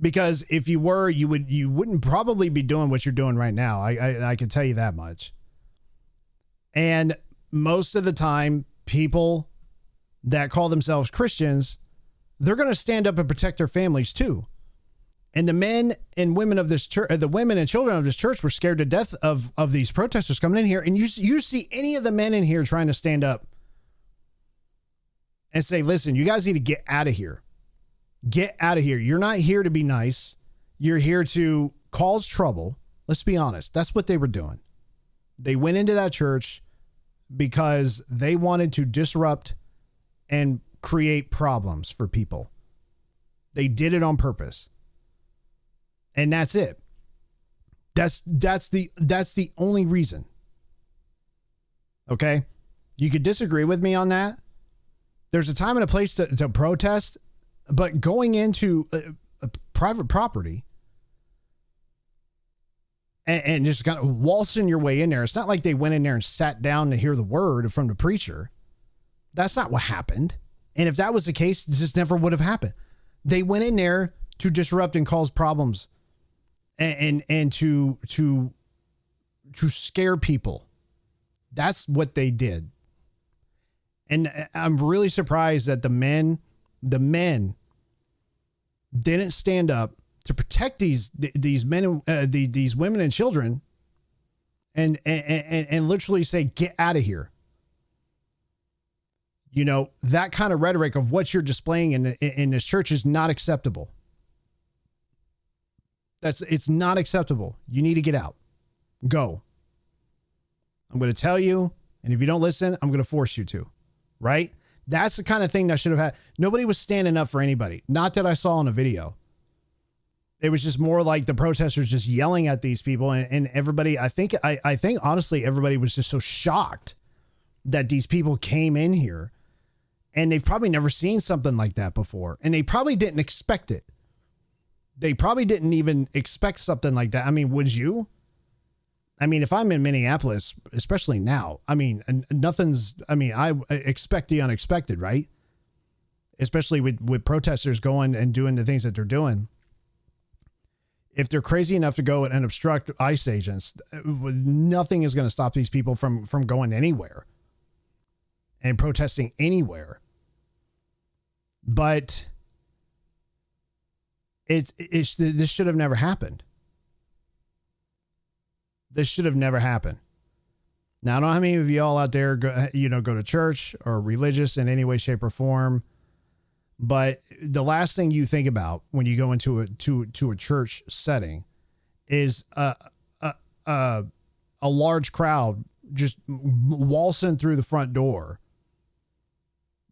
Because if you were, you wouldn't probably be doing what you're doing right now. I can tell you that much. And most of the time, people that call themselves Christians, they're going to stand up and protect their families too. And the men and women of this church, the women and children of this church were scared to death of these protesters coming in here. And you see any of the men in here trying to stand up and say, listen, you guys need to get out of here. Get out of here. You're not here to be nice. You're here to cause trouble. Let's be honest. That's what they were doing. They went into that church because they wanted to disrupt and create problems for people. They did it on purpose. And that's it. That's the only reason. Okay? You could disagree with me on that. There's a time and a place to protest, but going into a private property and just kind of waltzing your way in there. It's not like they went in there and sat down to hear the word from the preacher. That's not what happened. And if that was the case, this never would have happened. They went in there to disrupt and cause problems and to scare people. That's what they did. And I'm really surprised that the men didn't stand up to protect these men, these women and children, and literally say, get out of here. You know, that kind of rhetoric of what you're displaying in this church is not acceptable. It's not acceptable. You need to get out. Go. I'm going to tell you, and if you don't listen, I'm going to force you to. Right? That's the kind of thing that should have had. Nobody was standing up for anybody. Not that I saw in a video. It was just more like the protesters just yelling at these people, and everybody, I think honestly, everybody was just so shocked that these people came in here, and they've probably never seen something like that before. And they probably didn't expect it. They probably didn't even expect something like that. I mean, would you? I mean, if I'm in Minneapolis, especially now, I mean, I expect the unexpected, right? Especially with protesters going and doing the things that they're doing. If they're crazy enough to go and obstruct ICE agents, nothing is going to stop these people from going anywhere and protesting anywhere. But this should have never happened. This should have never happened. Now, I don't know how many of y'all out there go to church or religious in any way, shape, or form. But the last thing you think about when you go into a church setting is a large crowd just waltzing through the front door,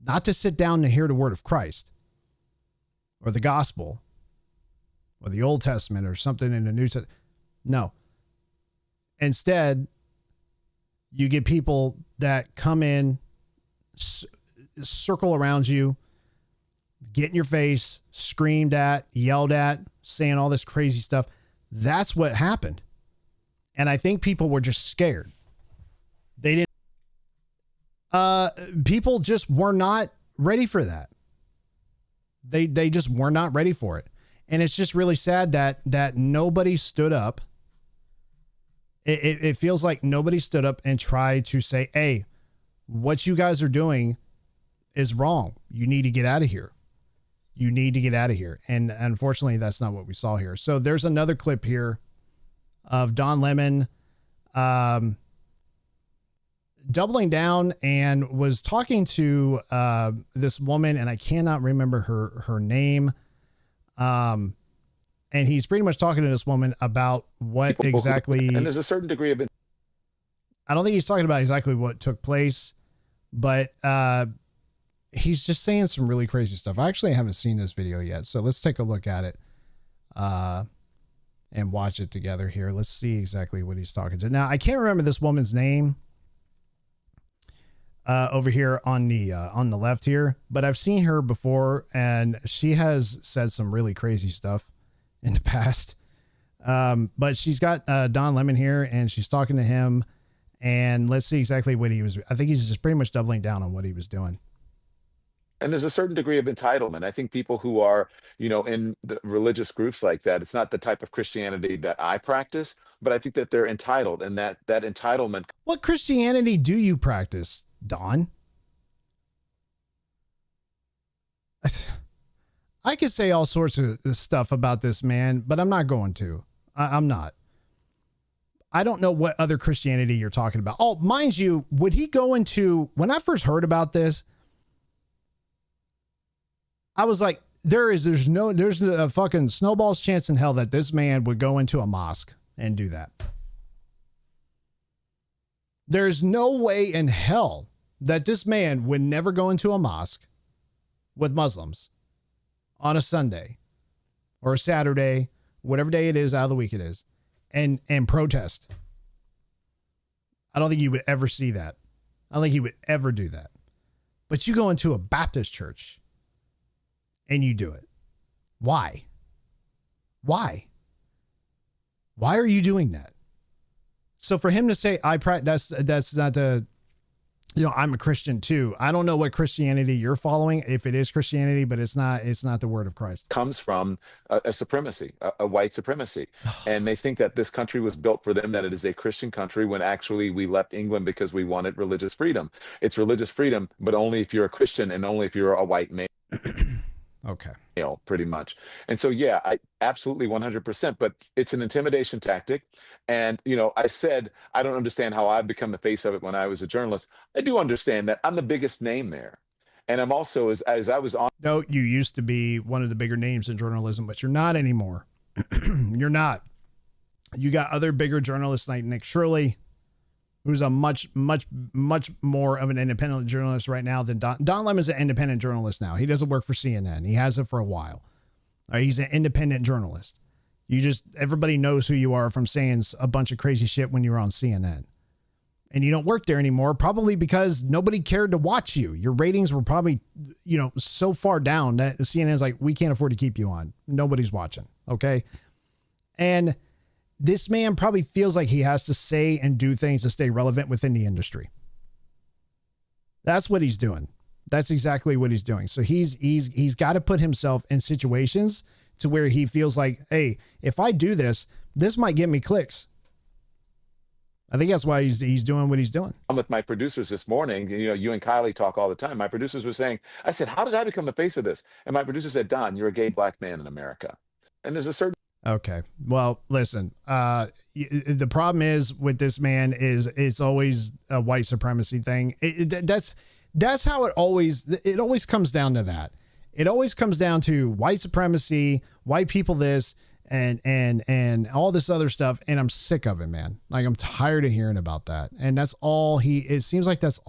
not to sit down to hear the word of Christ or the gospel or the Old Testament or something in the New Testament. No. Instead, you get people that come in, circle around you, get in your face, screamed at, yelled at, saying all this crazy stuff. That's what happened. And I think people were just scared. They didn't. People just were not ready for that. They just were not ready for it. And it's just really sad that nobody stood up. It feels like nobody stood up and tried to say, hey, what you guys are doing is wrong. You need to get out of here. You need to get out of here. And unfortunately, that's not what we saw here. So there's another clip here of Don Lemon doubling down and was talking to this woman, and I cannot remember her name. And he's pretty much talking to this woman about what exactly. And there's a certain degree of. I don't think he's talking about exactly what took place, but he's just saying some really crazy stuff. I actually haven't seen this video yet, so let's take a look at it and watch it together here. Let's see exactly what he's talking to. Now, I can't remember this woman's name over here on the left here, but I've seen her before, and she has said some really crazy stuff in the past. But she's got Don Lemon here, and she's talking to him, and let's see exactly what he was. I think he's just pretty much doubling down on what he was doing. And there's a certain degree of entitlement. I think people who are, in the religious groups like that, it's not the type of Christianity that I practice, but I think that they're entitled, and that entitlement. What Christianity do you practice, Don? I could say all sorts of stuff about this man, but I'm not going to. I'm not. I don't know what other Christianity you're talking about. Oh, mind you, would he go into, when I first heard about this, I was like, there's a fucking snowball's chance in hell that this man would go into a mosque and do that. There's no way in hell that this man would never go into a mosque with Muslims on a Sunday or a Saturday, whatever day it is out of the week it is, and protest. I don't think you would ever see that. I don't think he would ever do that. But you go into a Baptist church and you do it. Why? Why are you doing that? So for him to say, that's not the, I'm a Christian too. I don't know what Christianity you're following, if it is Christianity, but it's not the word of Christ. Comes from a supremacy, a white supremacy. And they think that this country was built for them, that it is a Christian country, when actually we left England because we wanted religious freedom. It's religious freedom, but only if you're a Christian and only if you're a white male. Okay. Pretty much. And so, yeah, I absolutely 100%, but it's an intimidation tactic. And, I said, I don't understand how I've become the face of it when I was a journalist. I do understand that I'm the biggest name there. And I'm also, as I was on. No, you used to be one of the bigger names in journalism, but you're not anymore. You're not. You got other bigger journalists like Nick Shirley, who's a much, much, much more of an independent journalist right now than Don. Don Lemon's an independent journalist now. He doesn't work for CNN. He has it for a while. He's an independent journalist. Everybody knows who you are from saying a bunch of crazy shit when you were on CNN. And you don't work there anymore, probably because nobody cared to watch you. Your ratings were probably, so far down that CNN's like, we can't afford to keep you on. Nobody's watching. Okay. And this man probably feels like he has to say and do things to stay relevant within the industry. That's what he's doing. That's exactly what he's doing. So he's got to put himself in situations to where he feels like, hey, if I do this, this might get me clicks. I think that's why he's doing what he's doing. I'm with my producers this morning. You know, you and Kylie talk all the time. My producers were saying, I said, how did I become the face of this? And my producer said, Don, you're a gay black man in America. And there's a certain. Okay. Well, listen, the problem is with this man is it's always a white supremacy thing. That's how it always comes down to that. It always comes down to white supremacy, white people, this and all this other stuff. And I'm sick of it, man. Like, I'm tired of hearing about that. And that's all it seems like that's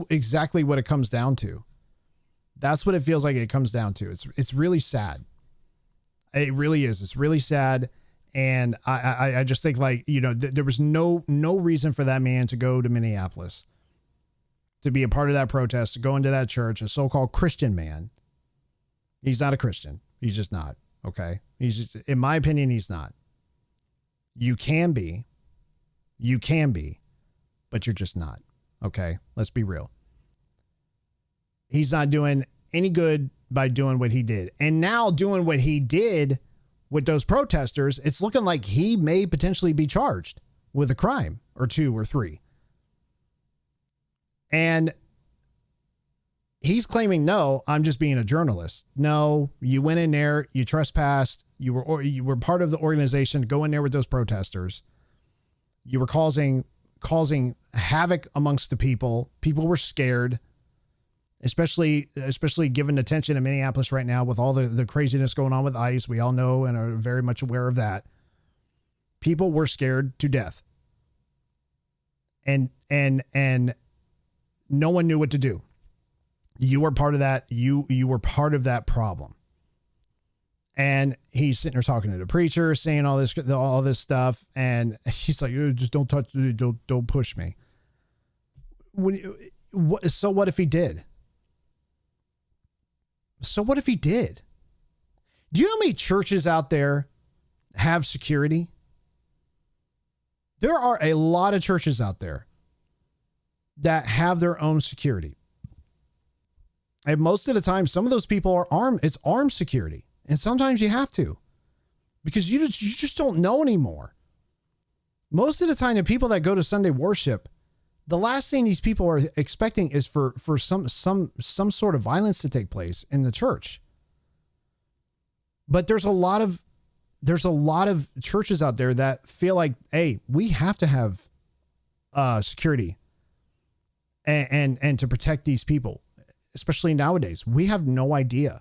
exactly what it comes down to. That's what it feels like it comes down to. It's really sad. It really is. It's really sad. And I just think, like, you know, there was no reason for that man to go to Minneapolis, to be a part of that protest, to go into that church, a so-called Christian man. He's not a Christian. He's just not. Okay. He's just, in my opinion, he's not. You can be, but you're just not. Okay. Let's be real. He's not doing any good by doing what he did. And now doing what he did with those protesters, it's looking like he may potentially be charged with a crime or 2 or 3. And he's claiming, no, I'm just being a journalist. No, you went in there, you trespassed, you were part of the organization to go in there with those protesters. You were causing havoc amongst the people. People were scared, especially given the tension in Minneapolis right now with all the craziness going on with ICE. We all know and are very much aware of that. People were scared to death. And no one knew what to do. You were part of that. You were part of that problem. And he's sitting there talking to the preacher, saying all this stuff. And he's like, just don't touch me. Don't push me. So what if he did? So what if he did? Do you know how many churches out there have security? There are a lot of churches out there that have their own security. And most of the time, some of those people are armed. It's armed security. And sometimes you have to, because you just don't know anymore. Most of the time, the people that go to Sunday worship, the last thing these people are expecting is for some sort of violence to take place in the church. But there's a lot of churches out there that feel like, hey, we have to have security and to protect these people, especially nowadays. We have no idea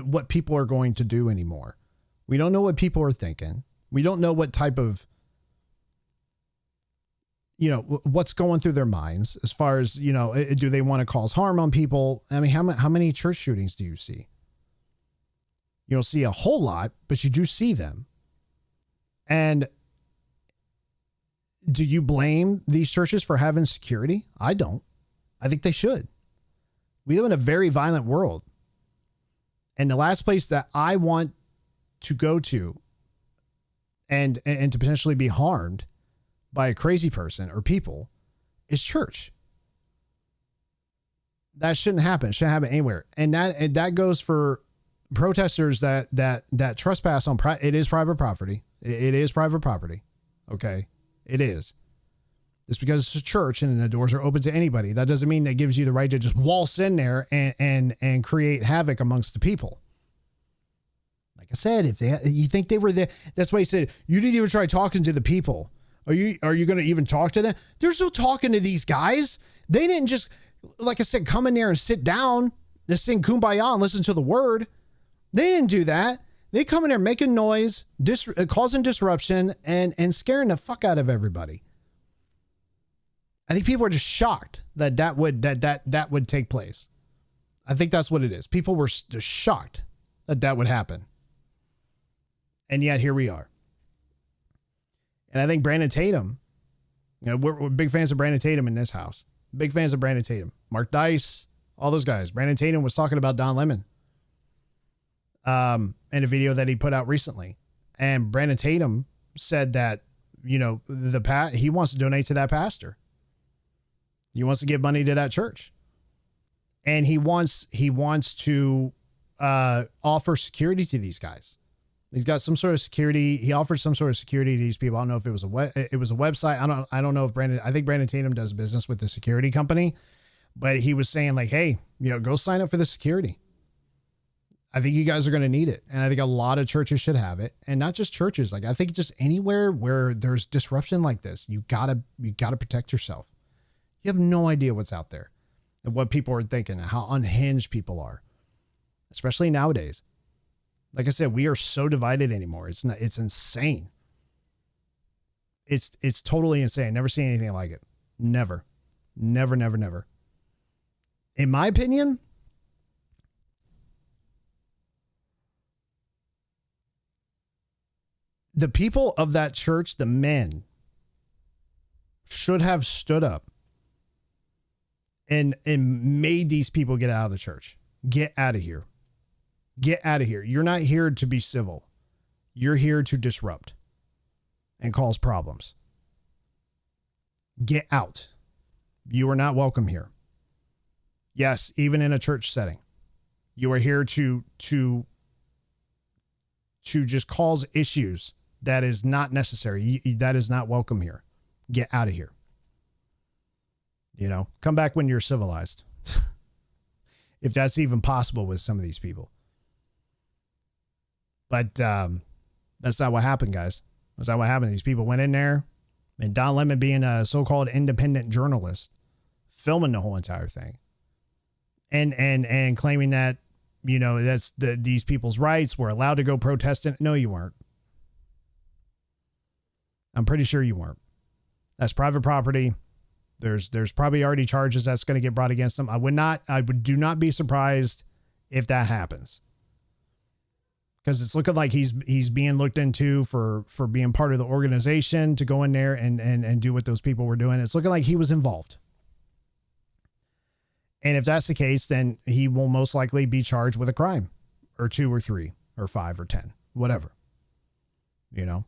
what people are going to do anymore. We don't know what people are thinking. We don't know what type of, what's going through their minds as far as, do they want to cause harm on people? I mean, how many church shootings do you see? You don't see a whole lot, but you do see them. And do you blame these churches for having security? I don't. I think they should. We live in a very violent world. And the last place that I want to go to and to potentially be harmed by a crazy person or people is church. That shouldn't happen. It shouldn't happen anywhere. And that goes for protesters that trespass on it is private property. It is private property. Okay. It is. Just because it's a church and the doors are open to anybody, that doesn't mean that gives you the right to just waltz in there and create havoc amongst the people. Like I said, if you think they were there, that's why he said, you didn't even try talking to the people. Are you going to even talk to them? There's no talking to these guys. They didn't just, like I said, come in there and sit down and sing Kumbaya and listen to the word. They didn't do that. They come in there making noise, causing disruption, and scaring the fuck out of everybody. I think people are just shocked that would take place. I think that's what it is. People were just shocked that would happen. And yet here we are. And I think Brandon Tatum, we're big fans of Brandon Tatum in this house. Big fans of Brandon Tatum. Mark Dice, all those guys. Brandon Tatum was talking about Don Lemon. And in a video that he put out recently. And Brandon Tatum said that, you know, he wants to donate to that pastor. He wants to give money to that church. And he wants to offer security to these guys. He's got some sort of security. He offered some sort of security to these people. I don't know if it was a website. I don't know if I think Brandon Tatum does business with the security company, but he was saying like, hey, you know, go sign up for the security. I think you guys are going to need it. And I think a lot of churches should have it, and not just churches. Like, I think just anywhere where there's disruption like this, you gotta protect yourself. You have no idea what's out there and what people are thinking and how unhinged people are, especially nowadays. Like I said, we are so divided anymore. It's insane. It's totally insane. Never seen anything like it. Never. In my opinion, the people of that church, the men, should have stood up and made these people get out of the church. Get out of here. Get out of here. You're not here to be civil. You're here to disrupt and cause problems. Get out. You are not welcome here. Yes, even in a church setting. You are here to just cause issues. That is not necessary. That is not welcome here. Get out of here. You know, come back when you're civilized. If that's even possible with some of these people. But that's not what happened, guys. That's not what happened. These people went in there, and Don Lemon, being a so-called independent journalist, filming the whole entire thing. And claiming that, you know, that's these people's rights, were allowed to go protesting. No, you weren't. I'm pretty sure you weren't. That's private property. There's probably already charges that's going to get brought against them. I do not be surprised if that happens. Because it's looking like he's being looked into for being part of the organization to go in there and do what those people were doing. It's looking like he was involved. And if that's the case, then he will most likely be charged with a crime, or 2 or 3 or 5 or 10, whatever, you know?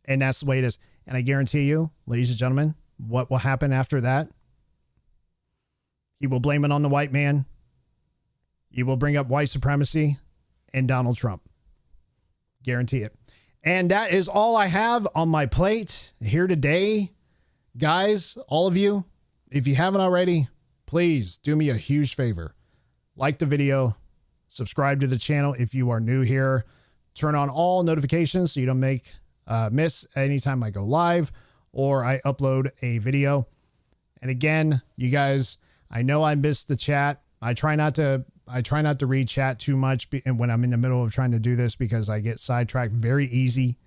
And that's the way it is. And I guarantee you, ladies and gentlemen, what will happen after that? He will blame it on the white man. He will bring up white supremacy and Donald Trump. Guarantee it. And that is all I have on my plate here today. Guys, all of you, if you haven't already, please do me a huge favor. Like the video, subscribe to the channel if you are new here, turn on all notifications so you don't miss anytime I go live or I upload a video. And again, you guys, I know I missed the chat. I try not to read chat too much when I'm in the middle of trying to do this, because I get sidetracked very easy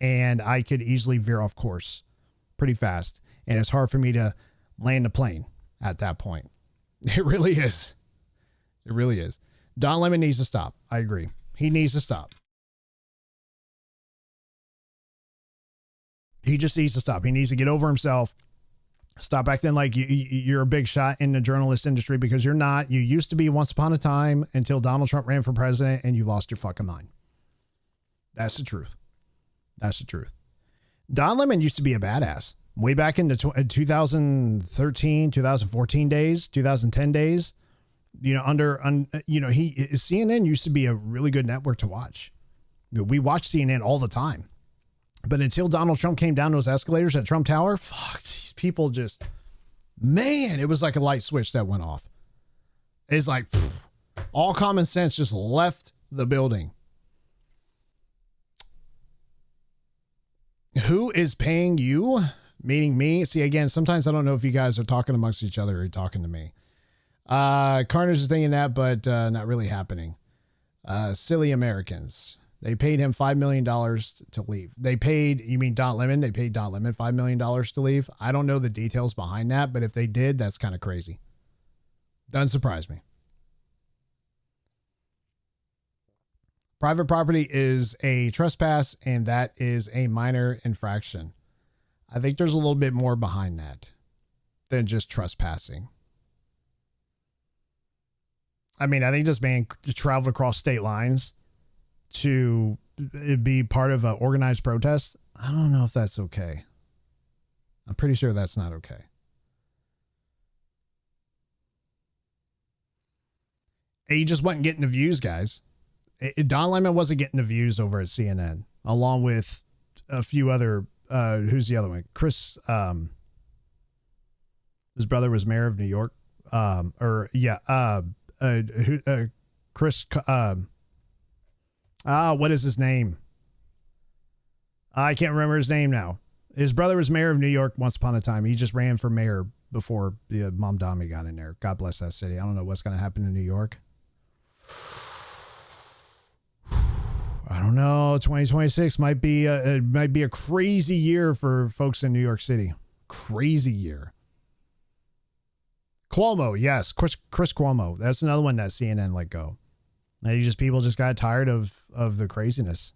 and I could easily veer off course pretty fast. And it's hard for me to land the plane at that point. It really is. It really is. Don Lemon needs to stop. I agree. He needs to stop. He just needs to stop. He needs to get over himself. Stop acting like you're a big shot in the journalist industry, because you're not. You used to be once upon a time, until Donald Trump ran for president and you lost your fucking mind. That's the truth. That's the truth. Don Lemon used to be a badass way back in the 2013, 2014 days, 2010 days. You know, CNN used to be a really good network to watch. You know, we watch CNN all the time. But until Donald Trump came down those escalators at Trump Tower, fuck, these people just, man, it was like a light switch that went off. It's like all common sense just left the building. Who is paying you? Meaning me? See, again, sometimes I don't know if you guys are talking amongst each other or talking to me. Carnage is thinking that, but not really happening. Silly Americans. They paid him $5 million to leave. You mean Don Lemon? They paid Don Lemon $5 million to leave. I don't know the details behind that, but if they did, that's kind of crazy. Doesn't surprise me. Private property is a trespass, and that is a minor infraction. I think there's a little bit more behind that than just trespassing. I mean, I think this man traveled across state lines to be part of an organized protest, I don't know if that's okay. I'm pretty sure that's not okay. He just wasn't getting the views, guys. Don Lemon wasn't getting the views over at CNN, along with a few other, who's the other one? Chris, his brother was mayor of New York. Chris, what is his name? I can't remember his name now. His brother was mayor of New York once upon a time. He just ran for mayor before Mom Dami got in there. God bless that city. I don't know what's going to happen in New York. I don't know. 2026 might be a crazy year for folks in New York City. Crazy year. Cuomo, yes, Chris Cuomo. That's another one that CNN let go. People just got tired of the craziness,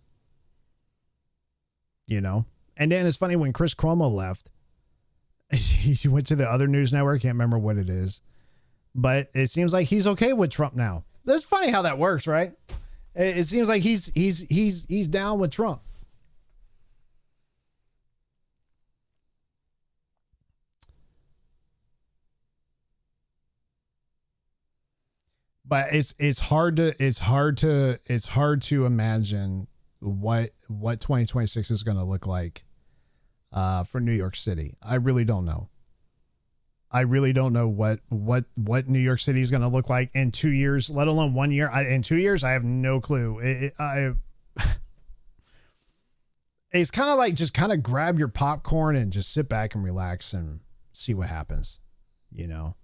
you know. And then it's funny when Chris Cuomo left, he went to the other news network. Can't remember what it is, but it seems like he's okay with Trump now. That's funny how that works, right? It seems like he's down with Trump. But it's hard to imagine what 2026 is going to look like for New York City. I really don't know. I really don't know what New York City is going to look like in 2 years, let alone 1 year. In 2 years, I have no clue. It's kind of like just kind of grab your popcorn and just sit back and relax and see what happens, you know.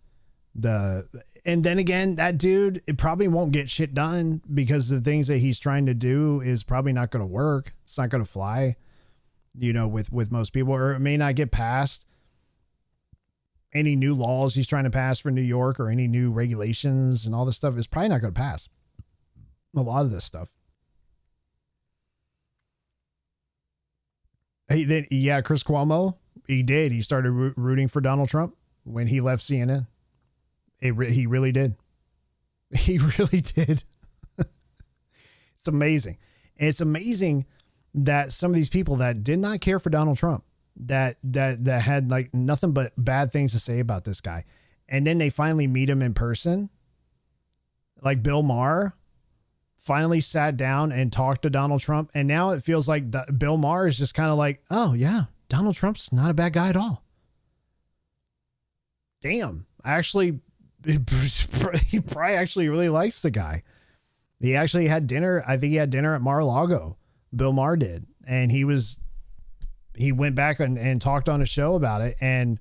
And then again, that dude, it probably won't get shit done because the things that he's trying to do is probably not going to work. It's not going to fly, you know, with most people, or it may not get passed. Any new laws he's trying to pass for New York or any new regulations and all this stuff is probably not going to pass. A lot of this stuff. Chris Cuomo, he did. He started rooting for Donald Trump when he left CNN. He really did. He really did. It's amazing. And it's amazing that some of these people that did not care for Donald Trump, that had like nothing but bad things to say about this guy, and then they finally meet him in person. Like Bill Maher finally sat down and talked to Donald Trump. And now it feels like Bill Maher is just kind of like, oh yeah, Donald Trump's not a bad guy at all. Damn. Actually, he probably actually really likes the guy. He actually had dinner. I think he had dinner at Mar-a-Lago. Bill Maher did. And he went back and talked on a show about it. And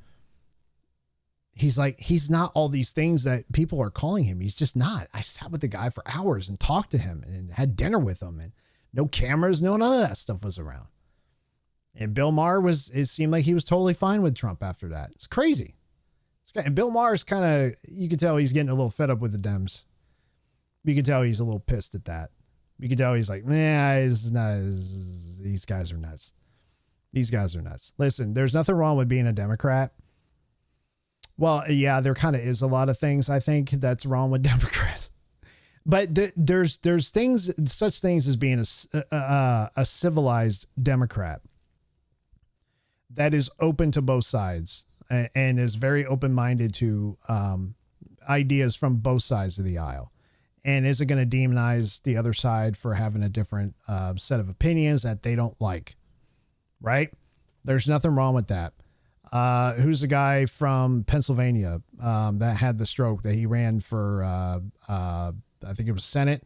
he's like, he's not all these things that people are calling him. He's just not. I sat with the guy for hours and talked to him and had dinner with him, and no cameras, none of that stuff was around. And Bill Maher it seemed like he was totally fine with Trump after that. It's crazy. And Bill Maher's kind of, you can tell he's getting a little fed up with the Dems. You can tell he's a little pissed at that. You can tell he's like, these guys are nuts. These guys are nuts. Listen, there's nothing wrong with being a Democrat. Well, yeah, there kind of is a lot of things I think that's wrong with Democrats. But there's such things as being a civilized Democrat that is open to both sides and is very open-minded to ideas from both sides of the aisle, and isn't going to demonize the other side for having a different set of opinions that they don't like. Right? There's nothing wrong with that. Who's the guy from Pennsylvania that had the stroke, that he ran for, I think it was Senate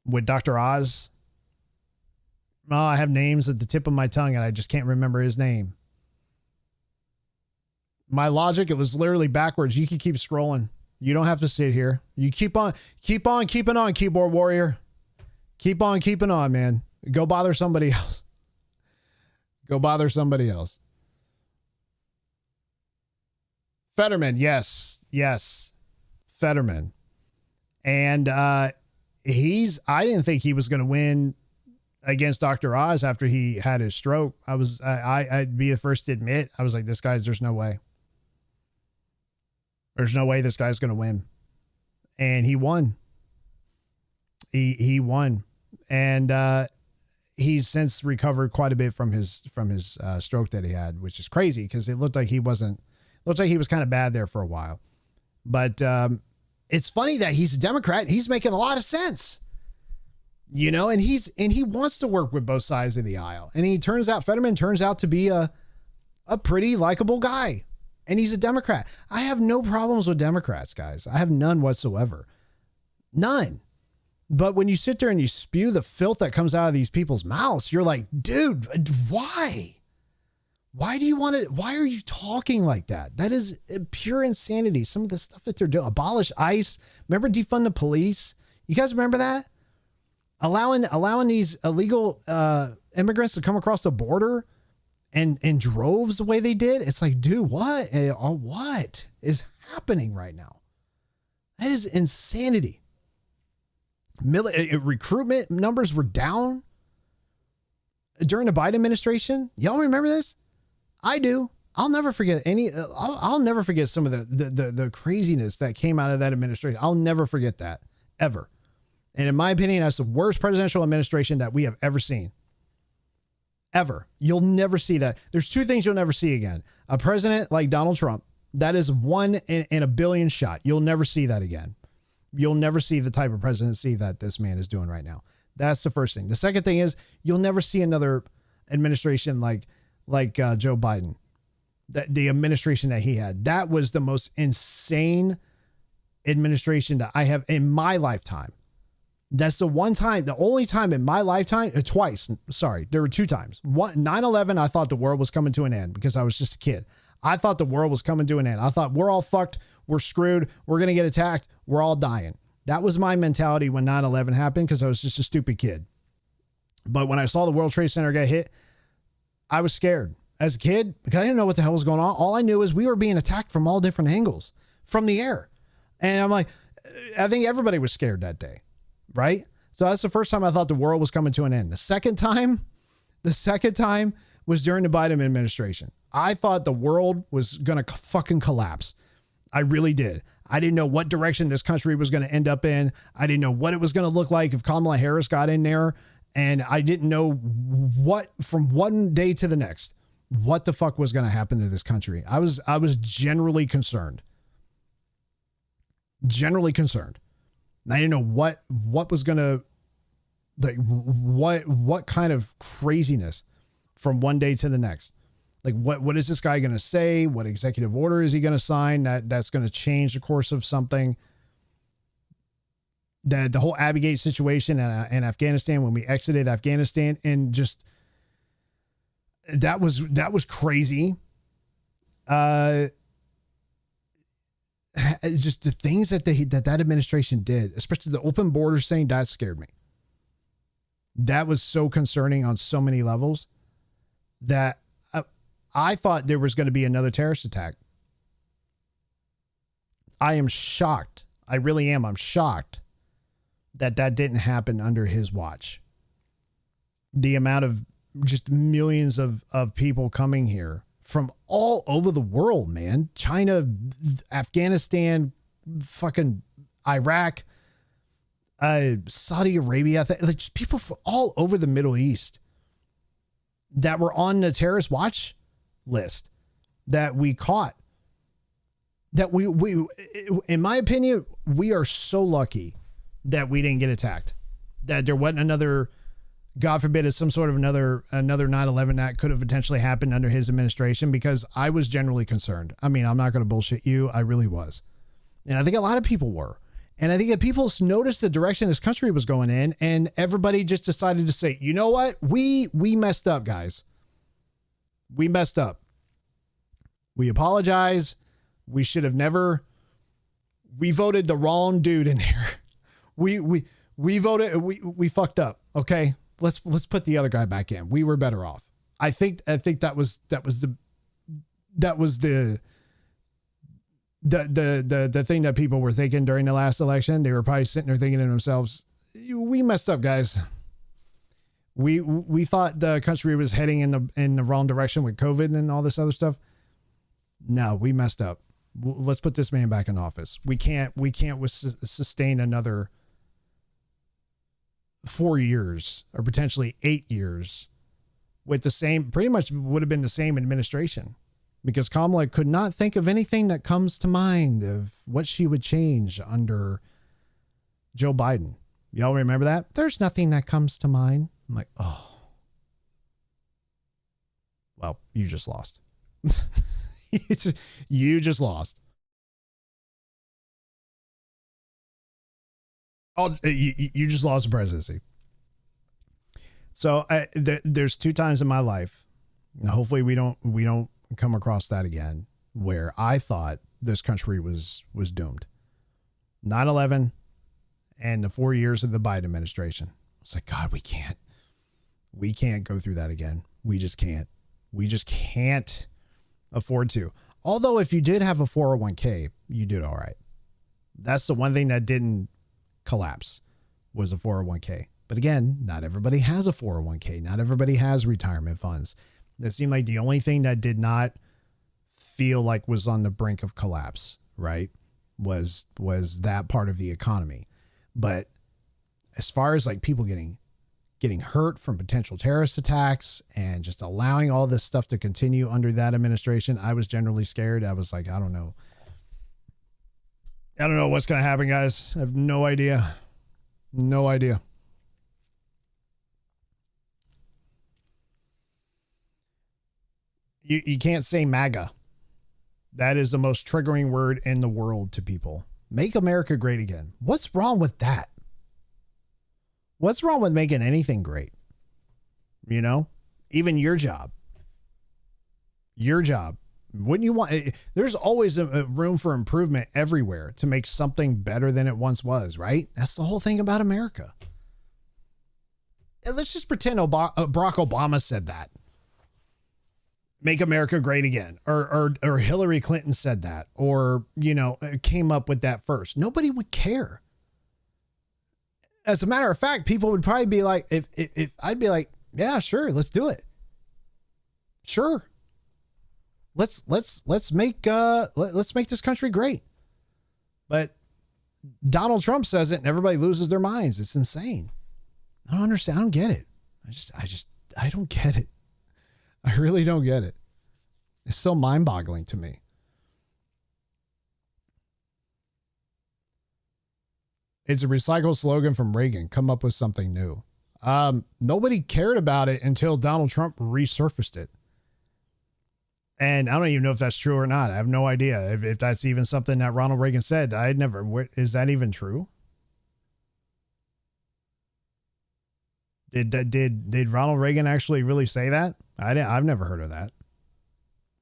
with Dr. Oz? Oh, I have names at the tip of my tongue and I just can't remember his name. My logic, it was literally backwards. You can keep scrolling. You don't have to sit here. You keep on keeping on, keyboard warrior. Keep on keeping on, man. Go bother somebody else. Go bother somebody else. Fetterman, yes. Fetterman. And I didn't think he was going to win against Dr. Oz after he had his stroke. I'd be the first to admit, I was like, there's no way. There's no way this guy's going to win. And he won. He won. And he's since recovered quite a bit from his stroke that he had, which is crazy because it looked like he was kind of bad there for a while. But it's funny that he's a Democrat. He's making a lot of sense, you know, and he wants to work with both sides of the aisle. And Fetterman turns out to be a pretty likable guy, and he's a Democrat. I have no problems with Democrats, guys. I have none whatsoever. None. But when you sit there and you spew the filth that comes out of these people's mouths, you're like, dude, why? Why are you talking like that? That is pure insanity. Some of the stuff that they're doing, abolish ICE. Remember defund the police? You guys remember that? Allowing these illegal immigrants to come across the border and in droves the way they did. It's like, dude, what is happening right now? That is insanity. Recruitment numbers were down during the Biden administration. Y'all remember this? I do. I'll never forget I'll never forget some of the craziness that came out of that administration. I'll never forget that ever. And in my opinion, that's the worst presidential administration that we have ever seen. Ever. You'll never see that. There's two things you'll never see again. A president like Donald Trump. That is one in a billion shot. You'll never see that again. You'll never see the type of presidency that this man is doing right now. That's the first thing. The second thing is you'll never see another administration like Joe Biden, the administration that he had. That was the most insane administration that I have in my lifetime. That's the only time in my lifetime, twice. Sorry, there were two times. 9/11, I thought the world was coming to an end because I was just a kid. I thought the world was coming to an end. I thought we're all fucked. We're screwed. We're going to get attacked. We're all dying. That was my mentality when 9/11 happened because I was just a stupid kid. But when I saw the World Trade Center get hit, I was scared as a kid because I didn't know what the hell was going on. All I knew is we were being attacked from all different angles from the air. And I'm like, I think everybody was scared that day. Right? So that's the first time I thought the world was coming to an end. The second time was during the Biden administration. I thought the world was going to fucking collapse. I really did. I didn't know what direction this country was going to end up in. I didn't know what it was going to look like if Kamala Harris got in there. And I didn't know what from one day to the next, what the fuck was going to happen to this country. I was generally concerned. I didn't know what was going to, like, what kind of craziness from one day to the next. Like, what is this guy going to say? What executive order is he going to sign that's going to change the course of something? The whole Abiegate situation in Afghanistan, when we exited Afghanistan, and just, that was crazy. Just the things that that administration did, especially the open borders thing, that scared me. That was so concerning on so many levels that I thought there was going to be another terrorist attack. I am shocked. I really am. I'm shocked that didn't happen under his watch. The amount of just millions of people coming here from all over the world, man. China, Afghanistan, fucking Iraq, Saudi Arabia, like just people from all over the Middle East that were on the terrorist watch list that we caught. That we in my opinion, we are so lucky that we didn't get attacked. That there wasn't another, God forbid, it's some sort of another 9/11 that could have potentially happened under his administration, because I was generally concerned. I mean, I'm not going to bullshit you. I really was. And I think a lot of people were. And I think that people noticed the direction this country was going in, and everybody just decided to say, you know what? We messed up, guys. We messed up. We apologize. We should have never, we voted the wrong dude in there. We voted, we fucked up. Okay. Let's put the other guy back in. We were better off. I think that was the thing that people were thinking during the last election. They were probably sitting there thinking to themselves, we messed up, guys. We thought the country was heading in the wrong direction with COVID and all this other stuff. No, we messed up. Let's put this man back in office. We can't sustain another 4 years or potentially 8 years with the same, pretty much would have been the same administration, because Kamala could not think of anything that comes to mind of what she would change under Joe Biden. Y'all remember that? There's nothing that comes to mind. I'm like, oh, well, you just lost. You just lost. You just lost the presidency. So there's 2 times in my life, and hopefully we don't come across that again, where I thought this country was doomed. 9/11 and the 4 years of the Biden administration. It's like, God, we can't go through that again. We just can't afford to. Although if you did have a 401k, you did all right. That's the one thing that didn't collapse, was a 401k. But again, not everybody has a 401k. Not everybody has retirement funds. It seemed like the only thing that did not feel like was on the brink of collapse, right, was that part of the economy. But as far as like people getting hurt from potential terrorist attacks and just allowing all this stuff to continue under that administration, I was generally scared. I was like, I don't know what's going to happen, guys. I have no idea. No idea. You can't say MAGA. That is the most triggering word in the world to people. Make America great again. What's wrong with that? What's wrong with making anything great? You know, even your job. Wouldn't you want, there's always a room for improvement everywhere to make something better than it once was, right? That's the whole thing about America. And let's just pretend Barack Obama said that. Make America great again. Or Hillary Clinton said that, or, you know, came up with that first. Nobody would care. As a matter of fact, people would probably be like, if I'd be like, yeah, sure, let's do it. Sure. Let's make this country great. But Donald Trump says it and everybody loses their minds. It's insane. I don't understand. I don't get it. I don't get it. I really don't get it. It's so mind-boggling to me. It's a recycled slogan from Reagan. Come up with something new. Nobody cared about it until Donald Trump resurfaced it. And I don't even know if that's true or not. I have no idea if that's even something that Ronald Reagan said. Is that even true? Did Ronald Reagan actually really say that? I've never heard of that.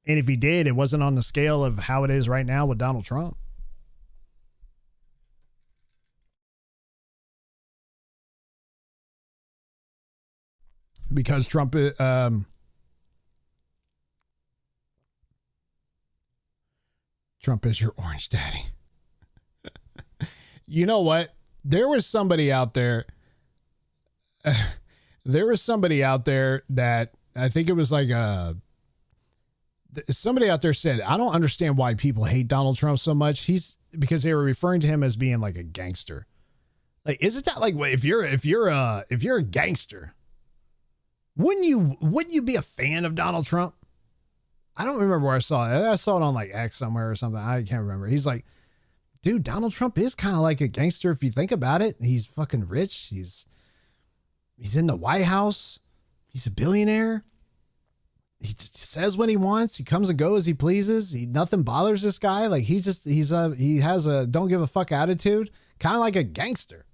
And if he did, it wasn't on the scale of how it is right now with Donald Trump. Because Trump is your orange daddy. You know what? There was somebody out there. There was somebody out there that I think it was like somebody out there said, I don't understand why people hate Donald Trump so much. Because they were referring to him as being like a gangster. Like, isn't that like, if you're a gangster, wouldn't you be a fan of Donald Trump? I don't remember where I saw it. I saw it on like X somewhere or something. I can't remember. He's like, dude, Donald Trump is kind of like a gangster if you think about it. He's fucking rich. He's in the White House. He's a billionaire. He just says what he wants. He comes and goes as he pleases. Nothing bothers this guy. Like he has a don't give a fuck attitude, kind of like a gangster.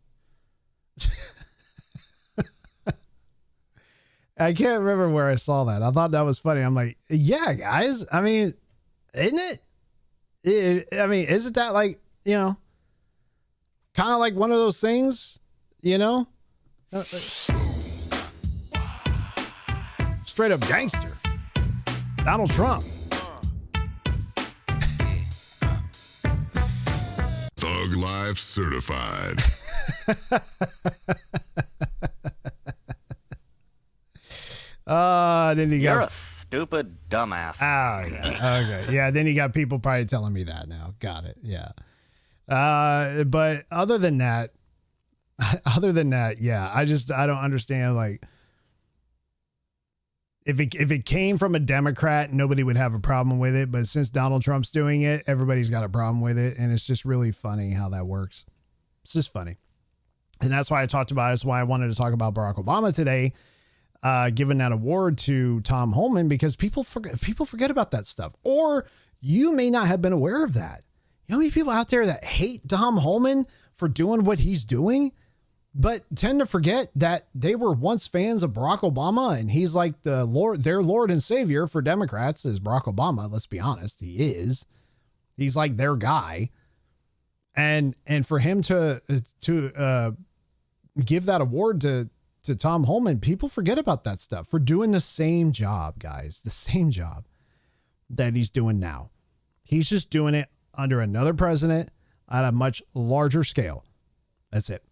I can't remember where I saw that. I thought that was funny. I'm like, yeah, guys. I mean, isn't it? Isn't that like, you know, kind of like one of those things, you know? Straight up gangster. Donald Trump. Thug Life certified. Then You're a stupid dumbass. Oh, yeah. Okay. Yeah. Then you got people probably telling me that now. Got it. Yeah. But other than that, other than that, yeah, I don't understand. Like, if it came from a Democrat, nobody would have a problem with it. But since Donald Trump's doing it, everybody's got a problem with it. And it's just really funny how that works. It's just funny. And that's why I talked about it. That's why I wanted to talk about Barack Obama today, giving that award to Tom Homan, because people forget about that stuff. Or you may not have been aware of that. You know how many people out there that hate Tom Homan for doing what he's doing, but tend to forget that they were once fans of Barack Obama, and he's like their Lord and Savior for Democrats is Barack Obama. Let's be honest. He is. He's like their guy. And for him to give that award to Tom Homan, people forget about that stuff for doing the same job, guys, the same job that he's doing now. He's just doing it under another president at a much larger scale. That's it.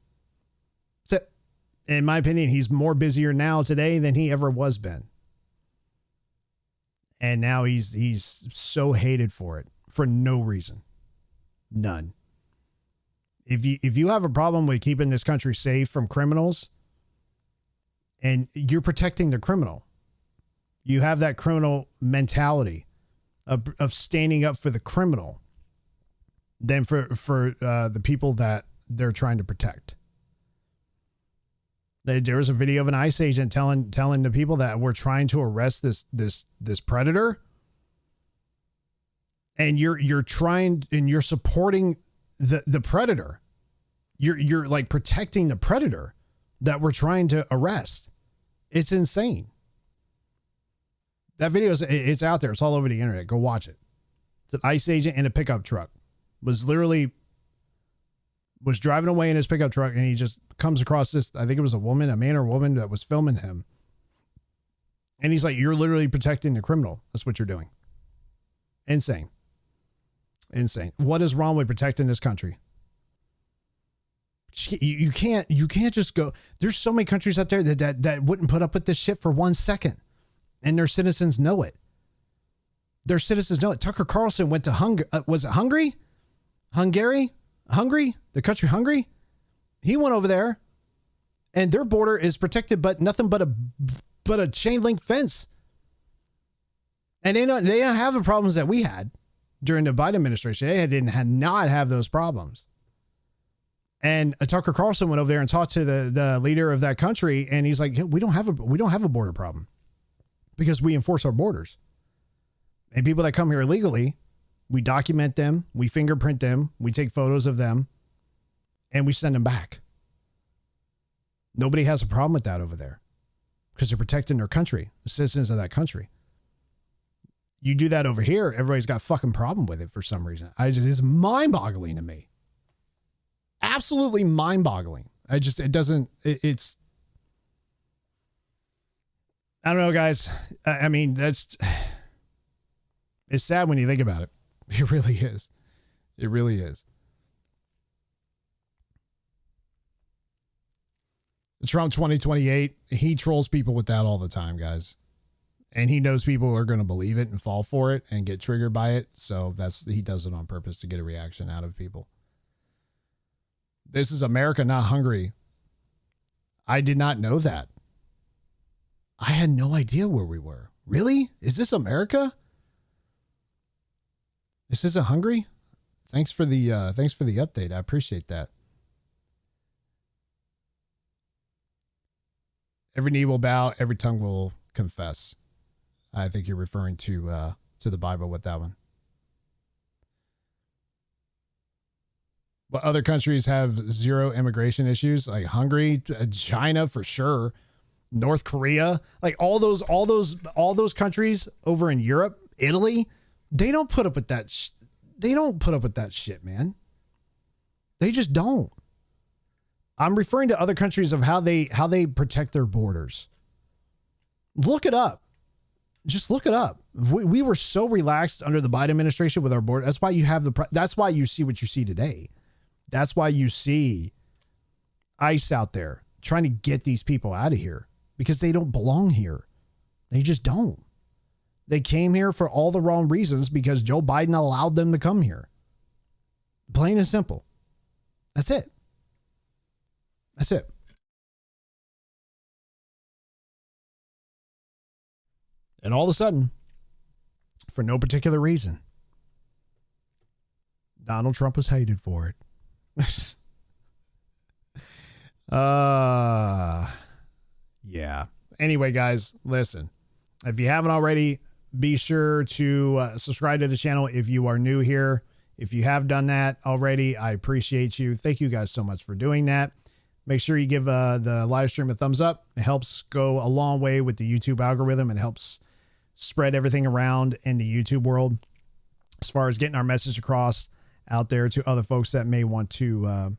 That's it. In my opinion, he's more busier now today than he ever was been. And now he's so hated for it for no reason. None. If you have a problem with keeping this country safe from criminals and you're protecting the criminal, you have that criminal mentality of standing up for the criminal than for the people that they're trying to protect. There was a video of an ICE agent telling the people that we're trying to arrest this predator, and you're trying and you're supporting the predator. You're like protecting the predator that we're trying to arrest. It's insane. That video it's out there. It's all over the internet. Go watch it. It's an ICE agent in a pickup truck. Was driving away in his pickup truck, and he just comes across this, I think it was a man or woman that was filming him. And he's like, you're literally protecting the criminal. That's what you're doing. Insane. Insane. What is wrong with protecting this country? You can't just go. There's so many countries out there that wouldn't put up with this shit for 1 second. And their citizens know it. Their citizens know it. Tucker Carlson went to Hungary. Was it Hungary? Hungary? The country Hungary? He went over there, and their border is protected, but nothing but a chain link fence. And they don't have the problems that we had during the Biden administration. They did not have those problems. And Tucker Carlson went over there and talked to the leader of that country, and he's like, we don't have a border problem because we enforce our borders. And people that come here illegally, we document them, we fingerprint them, we take photos of them, and we send them back. Nobody has a problem with that over there because they're protecting their country, the citizens of that country. You do that over here, everybody's got a fucking problem with it for some reason. It's mind-boggling to me. Absolutely mind-boggling. It's I don't know, guys. I mean, it's sad when you think about it. It really is. It really is. Trump 2028, he trolls people with that all the time, guys. And he knows people are going to believe it and fall for it and get triggered by it. So he does it on purpose to get a reaction out of people. This is America, not Hungary. I did not know that. I had no idea where we were. Really? Is this America? This isn't Hungary? Thanks for the update. I appreciate that. Every knee will bow, every tongue will confess. I think you're referring to the Bible with that one. But other countries have zero immigration issues, like Hungary, China for sure, North Korea, like all those countries over in Europe, Italy, they don't put up with that. They don't put up with that shit, man. They just don't. I'm referring to other countries of how they protect their borders. Look it up. Just look it up. We were so relaxed under the Biden administration with our border. That's why that's why you see what you see today. That's why you see ICE out there trying to get these people out of here because they don't belong here. They just don't. They came here for all the wrong reasons because Joe Biden allowed them to come here. Plain and simple. That's it. That's it. And all of a sudden, for no particular reason, Donald Trump was hated for it. Yeah. Anyway, guys, listen. If you haven't already, be sure to subscribe to the channel if you are new here. If you have done that already, I appreciate you. Thank you guys so much for doing that. Make sure you give the live stream a thumbs up. It helps go a long way with the YouTube algorithm and helps spread everything around in the YouTube world as far as getting our message across out there to other folks that may want to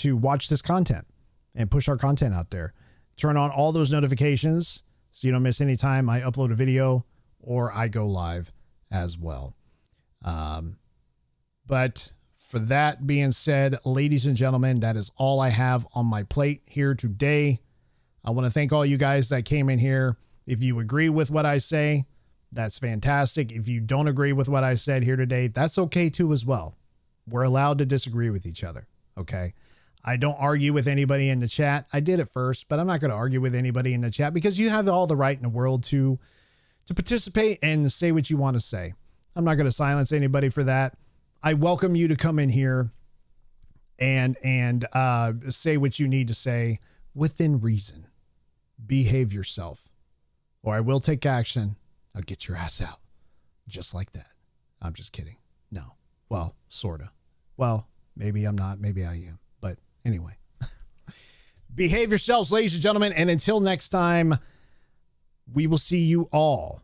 watch this content and push our content out there. Turn on all those notifications so you don't miss any time I upload a video or I go live as well. But for that being said, ladies and gentlemen, that is all I have on my plate here today. I want to thank all you guys that came in here. If you agree with what I say, that's fantastic. If you don't agree with what I said here today, that's okay too as well. We're allowed to disagree with each other. Okay. I don't argue with anybody in the chat. I did it first, but I'm not going to argue with anybody in the chat because you have all the right in the world to participate and say what you want to say. I'm not going to silence anybody for that. I welcome you to come in here and say what you need to say within reason. Behave yourself, or I will take action. I'll get your ass out. Just like that. I'm just kidding. No. Well, sort of. Well, maybe I'm not. Maybe I am. But anyway. Behave yourselves, ladies and gentlemen. And until next time, we will see you all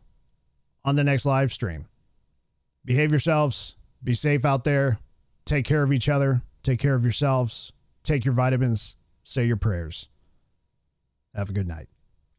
on the next live stream. Behave yourselves. Be safe out there. Take care of each other. Take care of yourselves. Take your vitamins. Say your prayers. Have a good night.